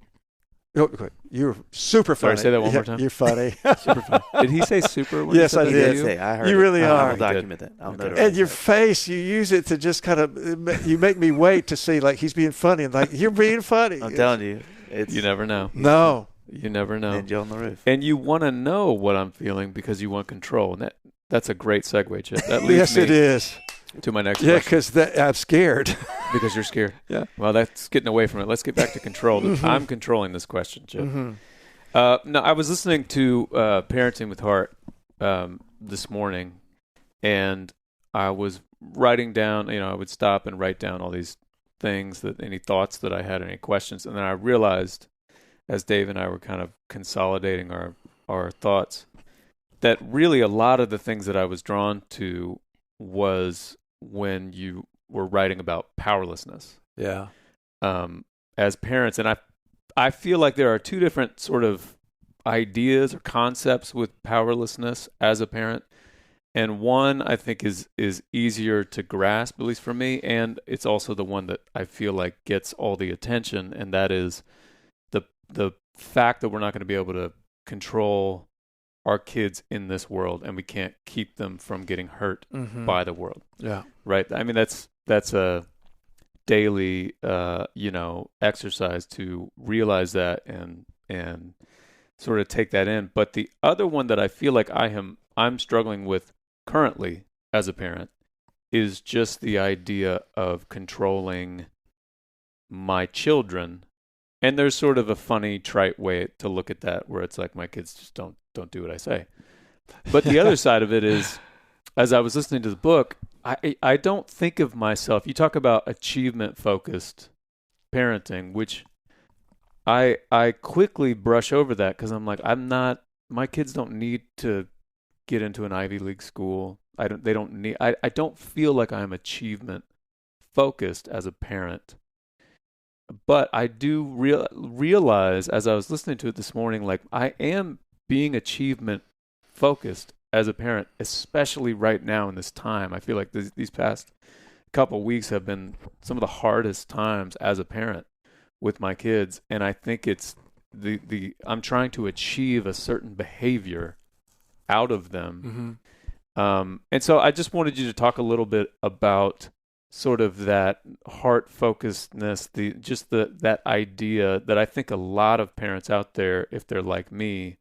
S3: Oh, good. You're super funny.
S2: Sorry, say that one more time.
S3: You're funny.
S2: Super fun. Did he say super? when
S3: Yes,
S2: he said
S3: I
S2: that
S3: did.
S2: to you?
S1: Say, I heard
S3: You
S1: it.
S3: really
S1: I'll
S3: are.
S1: document that. I'll
S2: Okay.
S1: notarize
S3: And your
S1: that.
S3: face, you use it to just kind of, you make me wait to see, like, he's being funny. And, like, you're being funny.
S1: I'm telling you. It's
S2: You never know.
S3: No.
S2: You never know.
S1: Ninja on the roof.
S2: And you want to know what I'm feeling because you want control. And that's a great segue, Chip. That leads
S3: Yes,
S2: me
S3: it is.
S2: to my next
S3: Yeah,
S2: question.
S3: because I'm scared.
S2: Because you're scared.
S3: Yeah.
S2: Well, that's getting away from it. Let's get back to control. I'm controlling this question, Chip. No, I was listening to Parenting with Heart this morning, and I was writing down, I would stop and write down all these things, any thoughts that I had, any questions. And then I realized, as Dave and I were kind of consolidating our thoughts, that really a lot of the things that I was drawn to was when you were writing about powerlessness.
S3: Yeah.
S2: As parents, and I feel like there are two different sort of ideas or concepts with powerlessness as a parent, and one I think is easier to grasp, at least for me, and it's also the one that I feel like gets all the attention, and that is the fact that we're not going to be able to control our kids in this world, and we can't keep them from getting hurt by the world.
S3: Yeah.
S2: Right? I mean, that's a daily, exercise to realize that and sort of take that in. But the other one that I feel like I'm struggling with currently as a parent is just the idea of controlling my children. And there's sort of a funny, trite way to look at that, where it's like my kids just don't do what I say. But the other side of it is, as I was listening to the book, I don't think of myself. You talk about achievement-focused parenting, which I quickly brush over that because I'm like, my kids don't need to get into an Ivy League school. I don't feel like I'm achievement-focused as a parent. But I do realize, as I was listening to it this morning, like I am being achievement-focused as a parent, especially right now in this time. I feel like these past couple weeks have been some of the hardest times as a parent with my kids, and I think it's I'm trying to achieve a certain behavior out of them. And so I just wanted you to talk a little bit about sort of that heart focusedness, that idea that I think a lot of parents out there, if they're like me,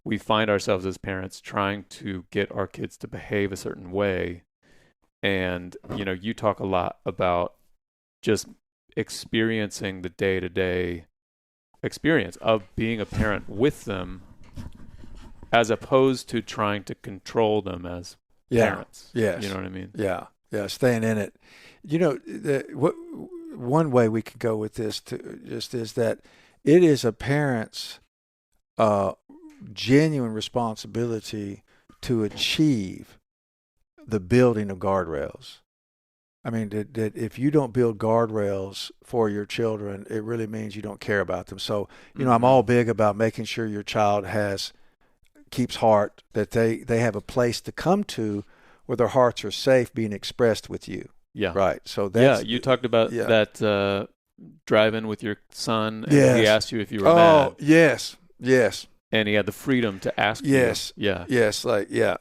S2: we find ourselves as parents trying to get our kids to behave a certain way. And, you talk a lot about just experiencing the day-to-day experience of being a parent with them as opposed to trying to control them as parents.
S3: Yes.
S2: You know what I mean?
S3: Yeah. Staying in it. One way we could go with this is that it is a parent's genuine responsibility to achieve the building of guardrails. I mean, that if you don't build guardrails for your children, it really means you don't care about them. So, I'm all big about making sure your child keeps heart, that they have a place to come to where their hearts are safe being expressed with you.
S2: Yeah.
S3: Right. So
S2: you talked about that drive-in with your son, and he asked you if you were mad.
S3: Oh, yes.
S2: And he had the freedom to ask you.
S3: Yes.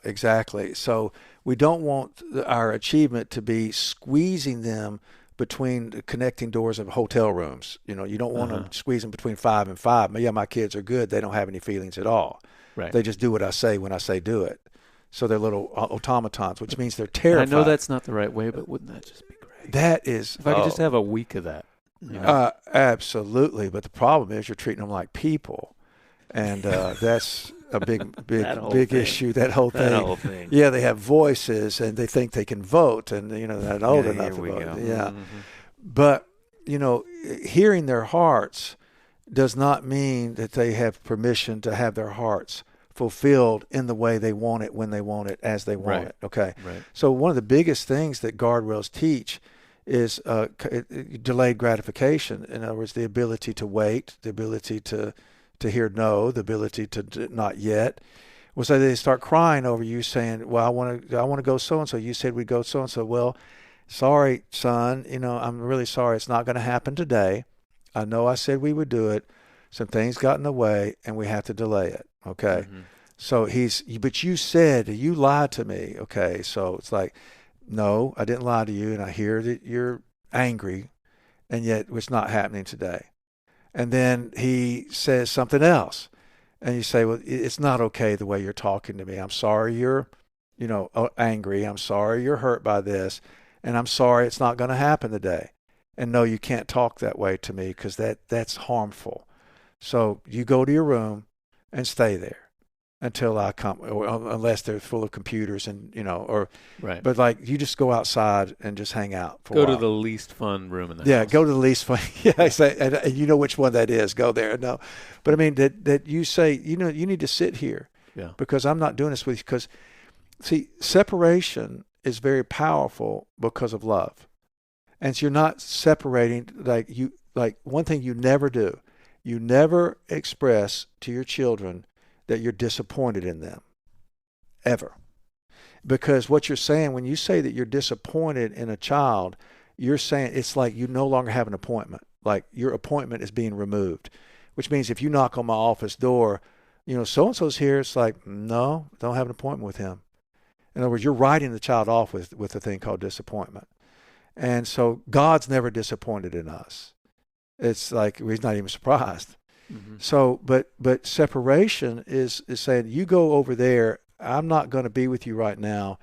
S3: Exactly. So we don't want our achievement to be squeezing them between the connecting doors of hotel rooms. You don't want to squeeze them between 5 and 5. But my kids are good. They don't have any feelings at all.
S2: Right.
S3: They just do what I say when I say do it. So they're little automatons, which means they're terrified.
S2: I know that's not the right way, but wouldn't that just be great?
S3: That is.
S2: If I could just have a week of that.
S3: Absolutely. But the problem is you're treating them like people. And that's a big issue, that whole thing. Yeah, they have voices and they think they can vote, and they're not old enough to vote. Yeah. But, hearing their hearts does not mean that they have permission to have their hearts fulfilled in the way they want it, when they want it, as they want it. Okay.
S2: Right.
S3: So one of the biggest things that guardrails teach is delayed gratification. In other words, the ability to wait, the ability to hear no, the ability to not yet. Well, so they start crying over you saying, well, I want to go so-and-so. You said we'd go so-and-so. Well, sorry, son, I'm really sorry. It's not going to happen today. I know I said we would do it. Some things got in the way and we have to delay it. Okay. So but you lied to me. Okay. So it's like, no, I didn't lie to you. And I hear that you're angry, and yet it's not happening today. And then he says something else, and you say, well, it's not okay the way you're talking to me. I'm sorry you're, angry. I'm sorry you're hurt by this, and I'm sorry it's not going to happen today. And no, you can't talk that way to me because that's harmful. So you go to your room and stay there until I come, or unless they're full of computers and,
S2: right.
S3: But like you just go outside and just hang out for a while.
S2: Go to the least fun room in the house.
S3: Yeah, go to the least fun. Yeah, I say, and you know which one that is. Go there. No, but I mean that you say, you need to sit here.
S2: Yeah.
S3: Because I'm not doing this with you. Because see, separation is very powerful because of love, and so you're not separating like one thing you never do. You never express to your children that you're disappointed in them, ever. Because what you're saying, when you say that you're disappointed in a child, you're saying it's like you no longer have an appointment. Like your appointment is being removed, which means if you knock on my office door, so-and-so's here, it's like, no, don't have an appointment with him. In other words, you're writing the child off with a thing called disappointment. And so God's never disappointed in us. It's like he's not even surprised. Mm-hmm. So, but separation is saying, you go over there. I'm not going to be with you right now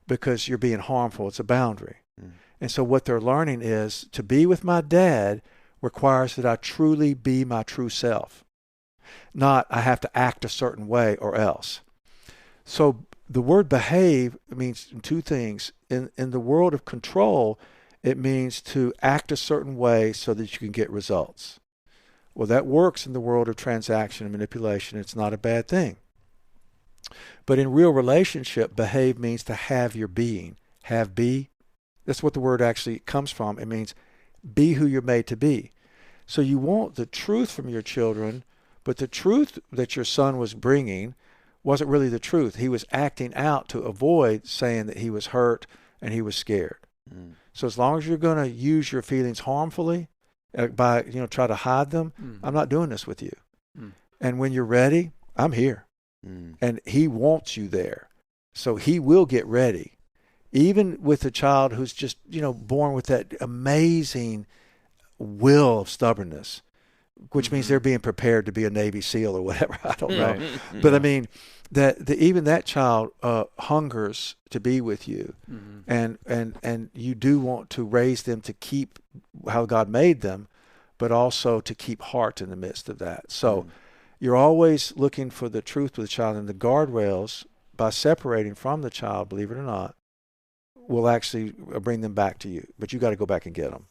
S3: because you're being harmful. It's a boundary. Mm. And so what they're learning is to be with my dad requires that I truly be my true self. Not I have to act a certain way or else. So the word behave means two things. In the world of control, it means to act a certain way so that you can get results. Well, that works in the world of transaction and manipulation. It's not a bad thing. But in real relationship, behave means to have your being. Have, be. That's what the word actually comes from. It means be who you're made to be. So you want the truth from your children, but the truth that your son was bringing wasn't really the truth. He was acting out to avoid saying that he was hurt and he was scared. Mm. So as long as you're going to use your feelings harmfully, by try to hide them, I'm not doing this with you. And when you're ready, I'm here. And he wants you there. So he will get ready. Even with a child who's just, born with that amazing will of stubbornness, which means they're being prepared to be a Navy SEAL or whatever. I don't know. But I mean, even that child hungers to be with you. And you do want to raise them to keep how God made them, but also to keep heart in the midst of that. So you're always looking for the truth with the child, and the guardrails, by separating from the child, believe it or not, will actually bring them back to you. But you got to go back and get them.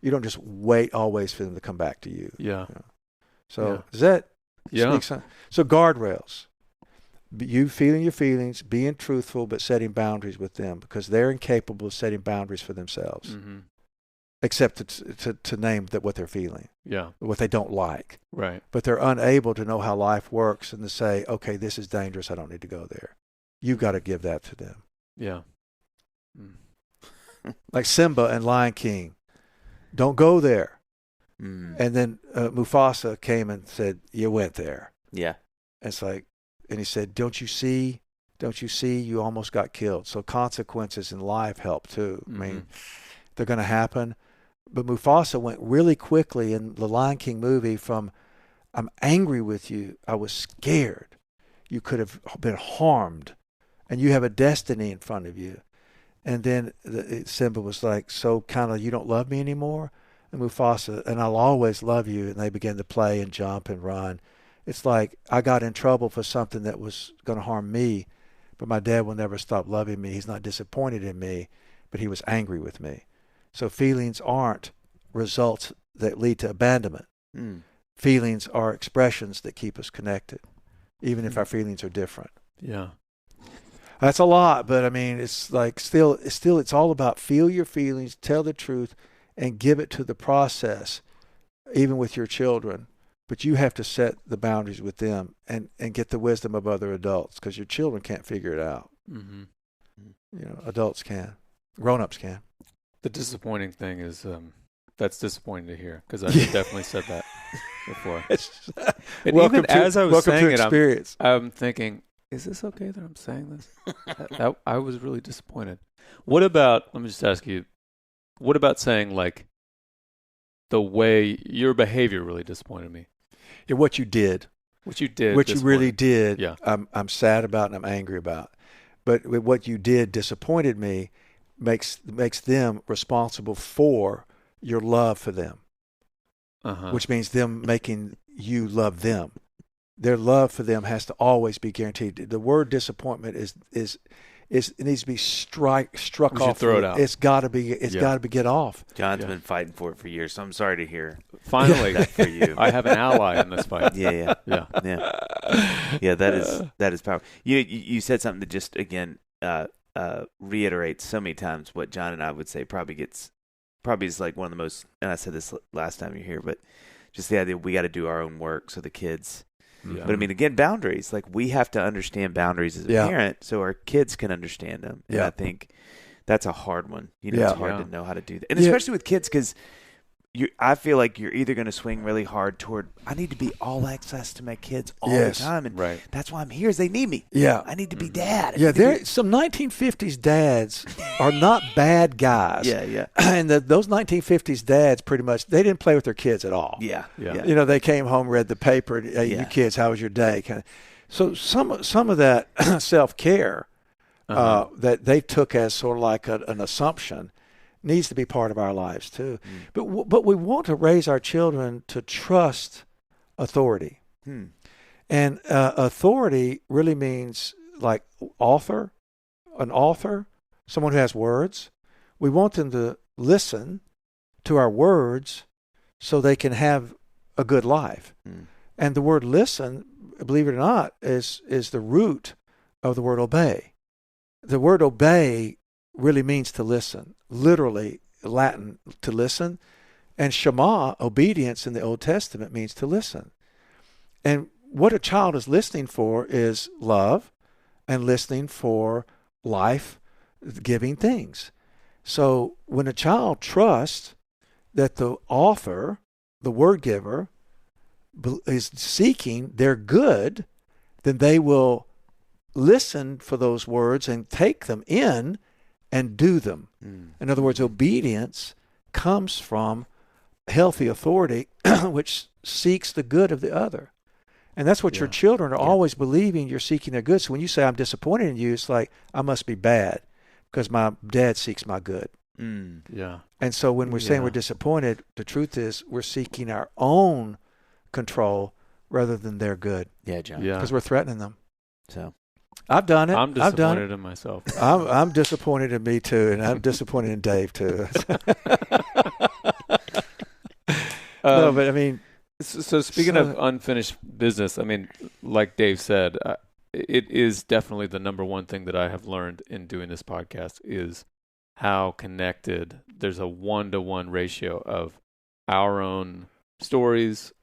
S3: You don't just wait always for them to come back to you.
S2: Yeah.
S3: So does that speak something? So guardrails. You feeling your feelings, being truthful, but setting boundaries with them, because they're incapable of setting boundaries for themselves, except to name what they're feeling, what they don't like.
S2: Right.
S3: But they're unable to know how life works and to say, okay, this is dangerous. I don't need to go there. You've got to give that to them.
S2: Yeah.
S3: Like Simba and Lion King. Don't go there. And then Mufasa came and said, you went there.
S4: Yeah.
S3: It's like, and he said, don't you see, you almost got killed. So consequences in life help too. I mean, they're going to happen. But Mufasa went really quickly in the Lion King movie from, I'm angry with you. I was scared. You could have been harmed. And you have a destiny in front of you. And then Simba was like, so kind of, you don't love me anymore? And Mufasa, and I'll always love you. And they began to play and jump and run. It's like, I got in trouble for something that was going to harm me, but my dad will never stop loving me. He's not disappointed in me, but he was angry with me. So feelings aren't results that lead to abandonment. Feelings are expressions that keep us connected, even if our feelings are different.
S2: Yeah.
S3: That's a lot, but I mean, it's like it's all about feel your feelings, tell the truth, and give it to the process, even with your children. But you have to set the boundaries with them and get the wisdom of other adults, because your children can't figure it out. Adults can. Grown-ups can.
S2: The disappointing thing is that's disappointing to hear, because I definitely said that before. And even as I was saying it, I'm thinking, is this okay that I'm saying this? I was really disappointed. What about, let me just ask you, what about saying, like, the way your behavior really disappointed me?
S3: Yeah, what you did.
S2: What you did.
S3: What you really did,
S2: yeah.
S3: I'm sad about and I'm angry about. But what you did disappointed me, makes them responsible for your love for them, which means them making you love them. Their love for them has to always be guaranteed. The word disappointment is it needs to be struck off.
S2: Throw it out.
S3: It's got to be. It's got to be get off.
S4: John's been fighting for it for years, so I'm sorry to hear.
S2: Finally,
S4: that for you.
S2: I have an ally in this fight.
S4: Yeah. That is powerful. You said something that just again reiterates so many times what John and I would say. Probably is like one of the most. And I said this last time you're here, but just the idea we got to do our own work so the kids. Yeah. But I mean, again, boundaries. Like, we have to understand boundaries as a parent so our kids can understand them. And I think that's a hard one. It's hard to know how to do that. And especially with kids, because I feel like you're either going to swing really hard toward, I need to be all access to my kids all the time. And that's why I'm here, is they need me. Yeah. I need to be dad.
S3: Some 1950s dads are not bad guys. And those 1950s dads, pretty much, they didn't play with their kids at all.
S4: Yeah.
S3: They came home, read the paper, hey, you kids, how was your day? So some of that self-care that they took as sort of like an assumption needs to be part of our lives too. But we want to raise our children to trust authority. And authority really means like an author, someone who has words. We want them to listen to our words so they can have a good life. And the word listen, believe it or not, is the root of the word obey. The word obey really means to listen, literally Latin, to listen. And Shema, obedience in the Old Testament, means to listen. And what a child is listening for is love and listening for life-giving things. So when a child trusts that the author, the word giver, is seeking their good, then they will listen for those words and take them in and do them. In other words, obedience comes from healthy authority, which seeks the good of the other. And that's what your children are always believing. You're seeking their good. So when you say, I'm disappointed in you, it's like, I must be bad because my dad seeks my good.
S2: Yeah.
S3: And so when we're saying we're disappointed, the truth is we're seeking our own control rather than their good.
S4: Yeah, John.
S2: Yeah.
S3: Because we're threatening them.
S4: So
S3: I've done it.
S2: I'm
S3: I've done
S2: disappointed
S3: it.
S2: in myself.
S3: I'm disappointed in me too, and I'm disappointed in Dave too. No, but I mean,
S2: So speaking of unfinished business, I mean, like Dave said, it is definitely the number one thing that I have learned in doing this podcast is how connected. There's a 1-to-1 ratio of our own stories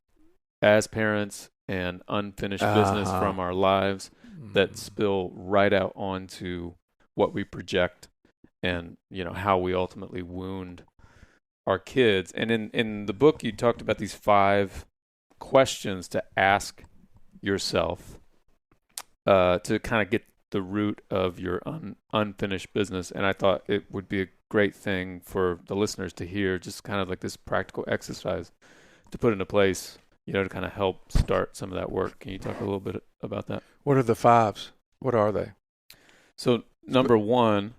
S2: as parents and unfinished business from our lives that spill right out onto what we project and, how we ultimately wound our kids. And in the book, you talked about these 5 questions to ask yourself to kind of get the root of your unfinished business. And I thought it would be a great thing for the listeners to hear, just kind of like this practical exercise to put into place, to kind of help start some of that work. Can you talk a little bit about that?
S3: what are the 5s? What are they?
S2: So number 1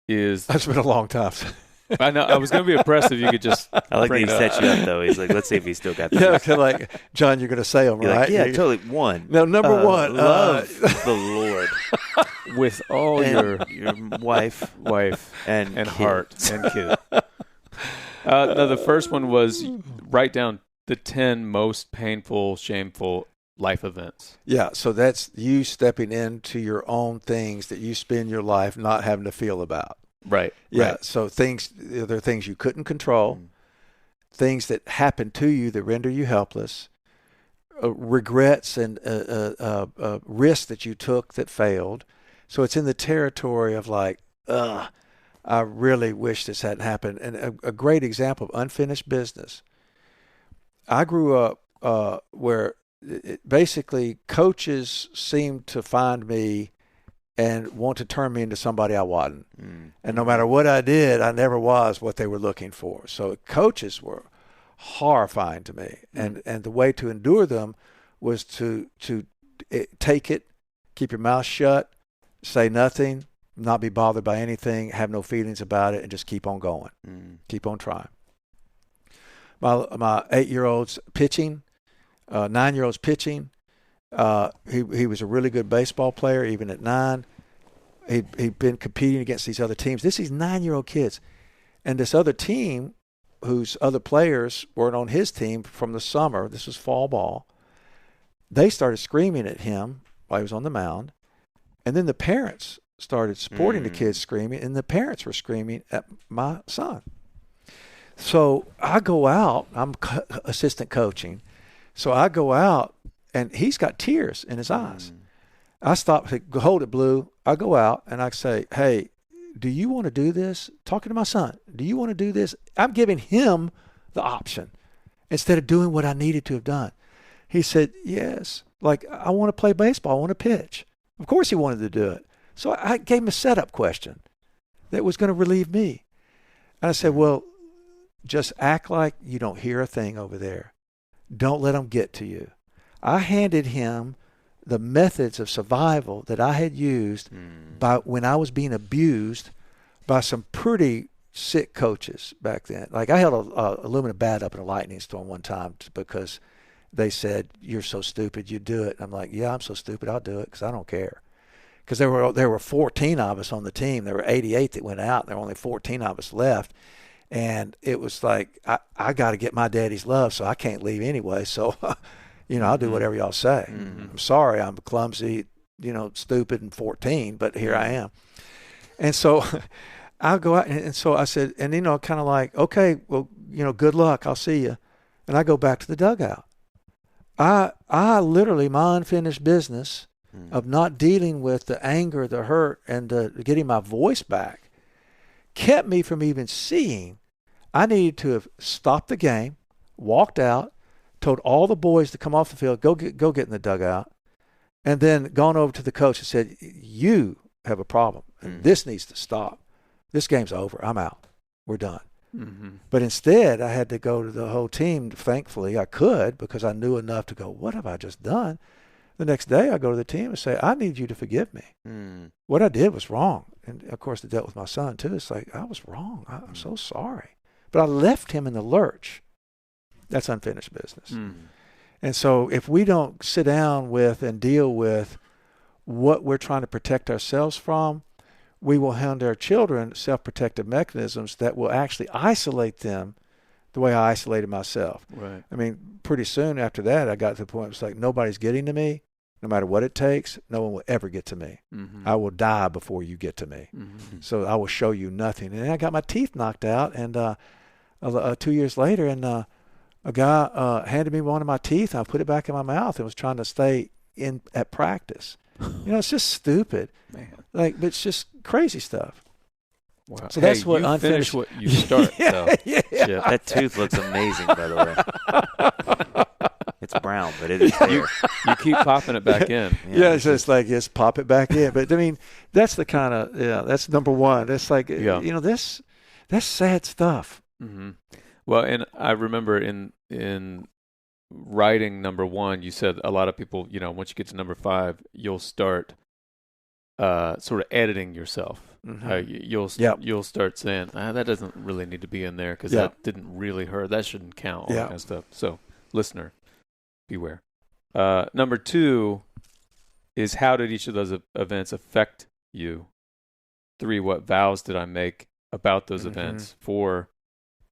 S2: is...
S3: That's been a long time.
S2: I know. I was going to be impressed if you could just.
S4: I like that he set you up, though. He's like, let's see if he still got that.
S3: Yeah, like, John, you're going to say them,
S4: You're
S3: right?
S4: like, yeah, totally. 1.
S3: No, number 1.
S4: Love the Lord
S2: With all your
S4: wife and
S2: and
S4: kid.
S2: heart and kid. No, the first one was write down the 10 most painful, shameful life events.
S3: Yeah, so that's you stepping into your own things that you spend your life not having to feel about.
S2: Right.
S3: Yeah,
S2: right.
S3: so there are things you couldn't control, things that happen to you that render you helpless, regrets and risks that you took that failed. So it's in the territory of like, I really wish this hadn't happened. And a great example of unfinished business. I grew up where basically coaches seemed to find me and want to turn me into somebody I wasn't. And no matter what I did, I never was what they were looking for. So coaches were horrifying to me. And the way to endure them was to take it, keep your mouth shut, say nothing, not be bothered by anything, have no feelings about it, and just keep on going. Keep on trying. My 8-year-old's pitching, 9-year-old's pitching. He was a really good baseball player, even at 9. He'd been competing against these other teams. This is 9-year-old kids. And this other team, whose other players weren't on his team from the summer, this was fall ball, they started screaming at him while he was on the mound. And then the parents started supporting the kids screaming, and the parents were screaming at my son. So I go out. I'm assistant coaching. So I go out, and he's got tears in his eyes. I stop, hold it, Blue. I go out, and I say, hey, do you want to do this? Talking to my son, do you want to do this? I'm giving him the option instead of doing what I needed to have done. He said, yes. Like, I want to play baseball. I want to pitch. Of course he wanted to do it. So I gave him a setup question that was going to relieve me. And I said, well, just act like you don't hear a thing over there. Don't let them get to you. I handed him the methods of survival that I had used by when I was being abused by some pretty sick coaches back then. Like I held a aluminum bat up in a lightning storm one time because they said, you're so stupid, you do it. I'm like, yeah, I'm so stupid, I'll do it because I don't care. Because there were 14 of us on the team. There were 88 that went out, and there were only 14 of us left. And it was like, I got to get my daddy's love, so I can't leave anyway. So, I'll do whatever y'all say. I'm sorry, I'm clumsy, stupid and 14, but here I am. And so I'll go out, and so I said, and, kind of like, okay, well, good luck, I'll see you. And I go back to the dugout. I literally, my unfinished business of not dealing with the anger, the hurt, and getting my voice back kept me from even seeing. I needed to have stopped the game, walked out, told all the boys to come off the field, go get in the dugout, and then gone over to the coach and said, you have a problem, and this needs to stop. This game's over. I'm out. We're done.
S2: Mm-hmm.
S3: But instead, I had to go to the whole team. Thankfully, I could, because I knew enough to go, what have I just done? The next day, I go to the team and say, I need you to forgive me. What I did was wrong. And, of course, I dealt with my son, too. It's like, I was wrong. I'm so sorry. But I left him in the lurch. That's unfinished business. And so if we don't sit down with and deal with what we're trying to protect ourselves from, we will hand our children self-protective mechanisms that will actually isolate them the way I isolated myself.
S2: Right.
S3: I mean, pretty soon after that, I got to the point where it's like, nobody's getting to me. No matter what it takes, no one will ever get to me. I will die before you get to me. So I will show you nothing. And then I got my teeth knocked out, and 2 years later, and a guy handed me one of my teeth, and I put it back in my mouth and was trying to stay in at practice. It's just stupid.
S2: Man.
S3: But it's just crazy stuff.
S2: Wow.
S3: So that's what
S2: you
S3: unfinished.
S2: finish what you start. So.
S4: Chip, that tooth looks amazing, by the way. It's brown, but it is there.
S2: You keep popping it back in.
S3: Yeah, it's just like, just pop it back in. But I mean, that's the kind of, that's number one. That's like, that's sad stuff.
S2: Mm-hmm. Well, and I remember in writing number 1, you said a lot of people, once you get to number 5, you'll start sort of editing yourself. You'll start saying, that doesn't really need to be in there because that didn't really hurt. That shouldn't count. All that kind of stuff. So, listener, beware. Number 2 is, how did each of those events affect you? 3, what vows did I make about those events? 4,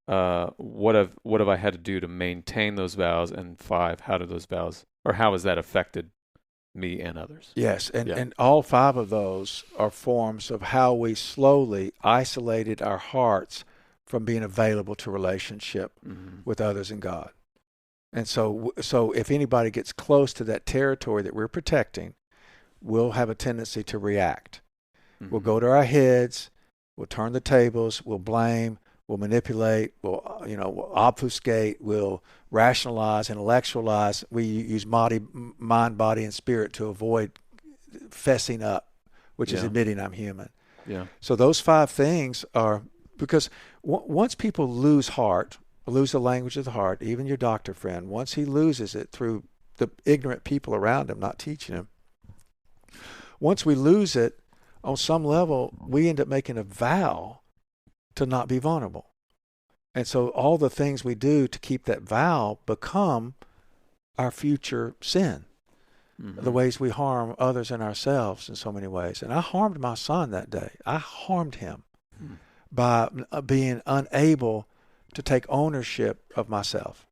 S2: what have I had to do to maintain those vows? And 5, how has that affected me and others?
S3: Yes, and all 5 of those are forms of how we slowly isolated our hearts from being available to relationship with others and God. And so if anybody gets close to that territory that we're protecting, we'll have a tendency to react. We'll go to our heads, we'll turn the tables, we'll blame, we'll manipulate, we'll obfuscate, we'll rationalize, intellectualize. We use mind, body, and spirit to avoid fessing up, which is admitting I'm human.
S2: Yeah.
S3: So those 5 things are, because once people lose the language of the heart, even your doctor friend, once he loses it through the ignorant people around him not teaching him, once we lose it, on some level, we end up making a vow to not be vulnerable. And so all the things we do to keep that vow become our future sin, the ways we harm others and ourselves in so many ways. And I harmed my son that day. I harmed him by being unable to take ownership of myself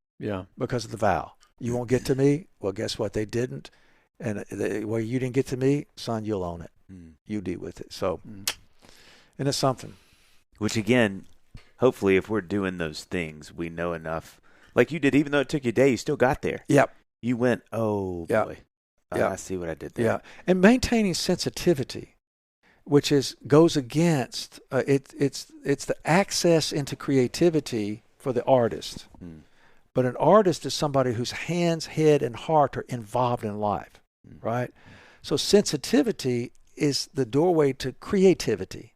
S3: because of the vow. You won't get to me? Well, guess what? They didn't. And where you didn't get to me, son, you'll own it. You deal with it. So, and it's something.
S4: Which, again, hopefully if we're doing those things, we know enough. Like you did, even though it took you a day, you still got there.
S3: Yep.
S4: You went, oh, boy. I see what I did there.
S3: Yeah. And maintaining sensitivity, which goes against, it's the access into creativity for the artist. But an artist is somebody whose hands, head, and heart are involved in life, right? So sensitivity is the doorway to creativity,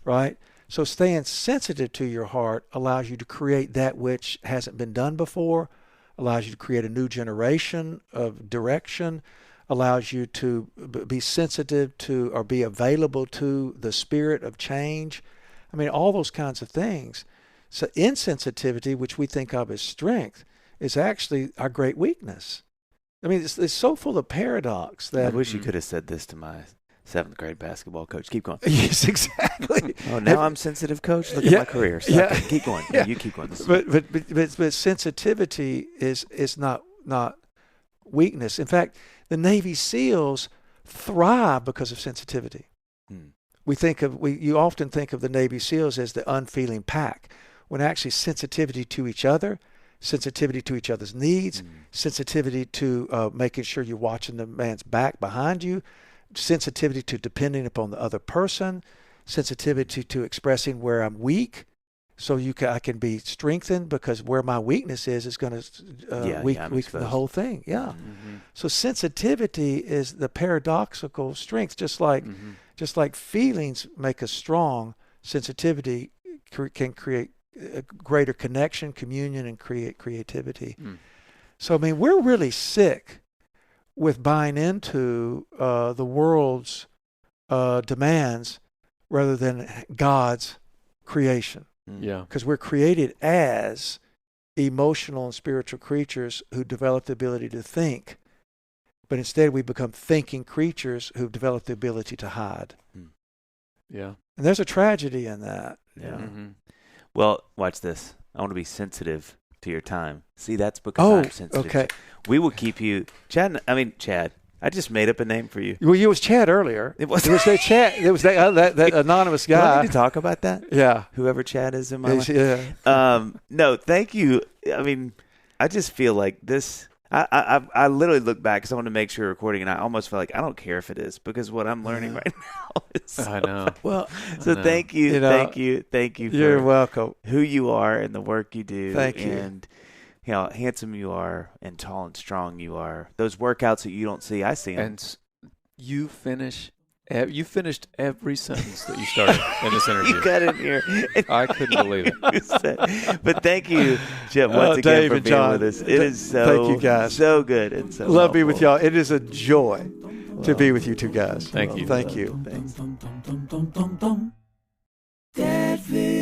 S3: right? So staying sensitive to your heart allows you to create that which hasn't been done before, allows you to create a new generation of direction, allows you to be sensitive to or be available to the spirit of change. I mean, all those kinds of things. So insensitivity, which we think of as strength, is actually our great weakness. I mean, it's so full of paradox that...
S4: I wish you could have said this to my 7th grade basketball coach. Keep going.
S3: Yes, exactly.
S4: Oh, now I'm sensitive, coach? Look at my career. So keep going. Yeah. You keep going.
S3: But sensitivity is not weakness. In fact, the Navy SEALs thrive because of sensitivity. You often think of the Navy SEALs as the unfeeling pack, when actually sensitivity to each other, sensitivity to each other's needs, sensitivity to making sure you're watching the man's back behind you, sensitivity to depending upon the other person, sensitivity to expressing where I'm weak So I can be strengthened, because where my weakness is going to weaken the whole thing. Yeah.
S4: Mm-hmm.
S3: So sensitivity is the paradoxical strength. Just like feelings make us strong, sensitivity can create a greater connection, communion, and create creativity. So, I mean, we're really sick with buying into the world's demands rather than God's creation.
S2: Yeah.
S3: Because we're created as emotional and spiritual creatures who develop the ability to think, but instead we become thinking creatures who've developed the ability to hide.
S2: Yeah.
S3: And there's a tragedy in that.
S4: Yeah.
S2: Mm-hmm.
S4: Well, watch this. I want to be sensitive to your time. See, that's because I'm sensitive.
S3: Okay.
S4: We will keep you, Chad. I just made up a name for you.
S3: Well, you was Chad earlier.
S4: It was
S3: that Chad. It was that anonymous
S4: Do I
S3: guy.
S4: need to talk about that?
S3: Yeah.
S4: Whoever Chad is in my life.
S3: Yeah.
S4: No, thank you. I mean, I just feel like this. I literally look back because I want to make sure we're recording, and I almost feel like I don't care if it is, because what I'm learning right now is.
S2: I know.
S3: Well,
S4: so thank you, thank you for
S3: you're welcome.
S4: who you are and the work you do.
S3: Thank you.
S4: And how handsome you are and tall and strong you are. Those workouts that you don't see, I see them.
S2: And you finished every sentence that you started in this interview.
S4: You got in here.
S2: I couldn't believe it.
S4: But thank you, Jim, once again,
S3: Dave
S4: for
S3: and
S4: being
S3: John,
S4: with us. It is so,
S3: thank you guys.
S4: So good and so
S3: Love being with
S4: helpful.
S3: y'all. It is a joy to be with you two guys.
S2: Thank you.
S3: Thank you.
S4: Thanks.
S5: Deadfield.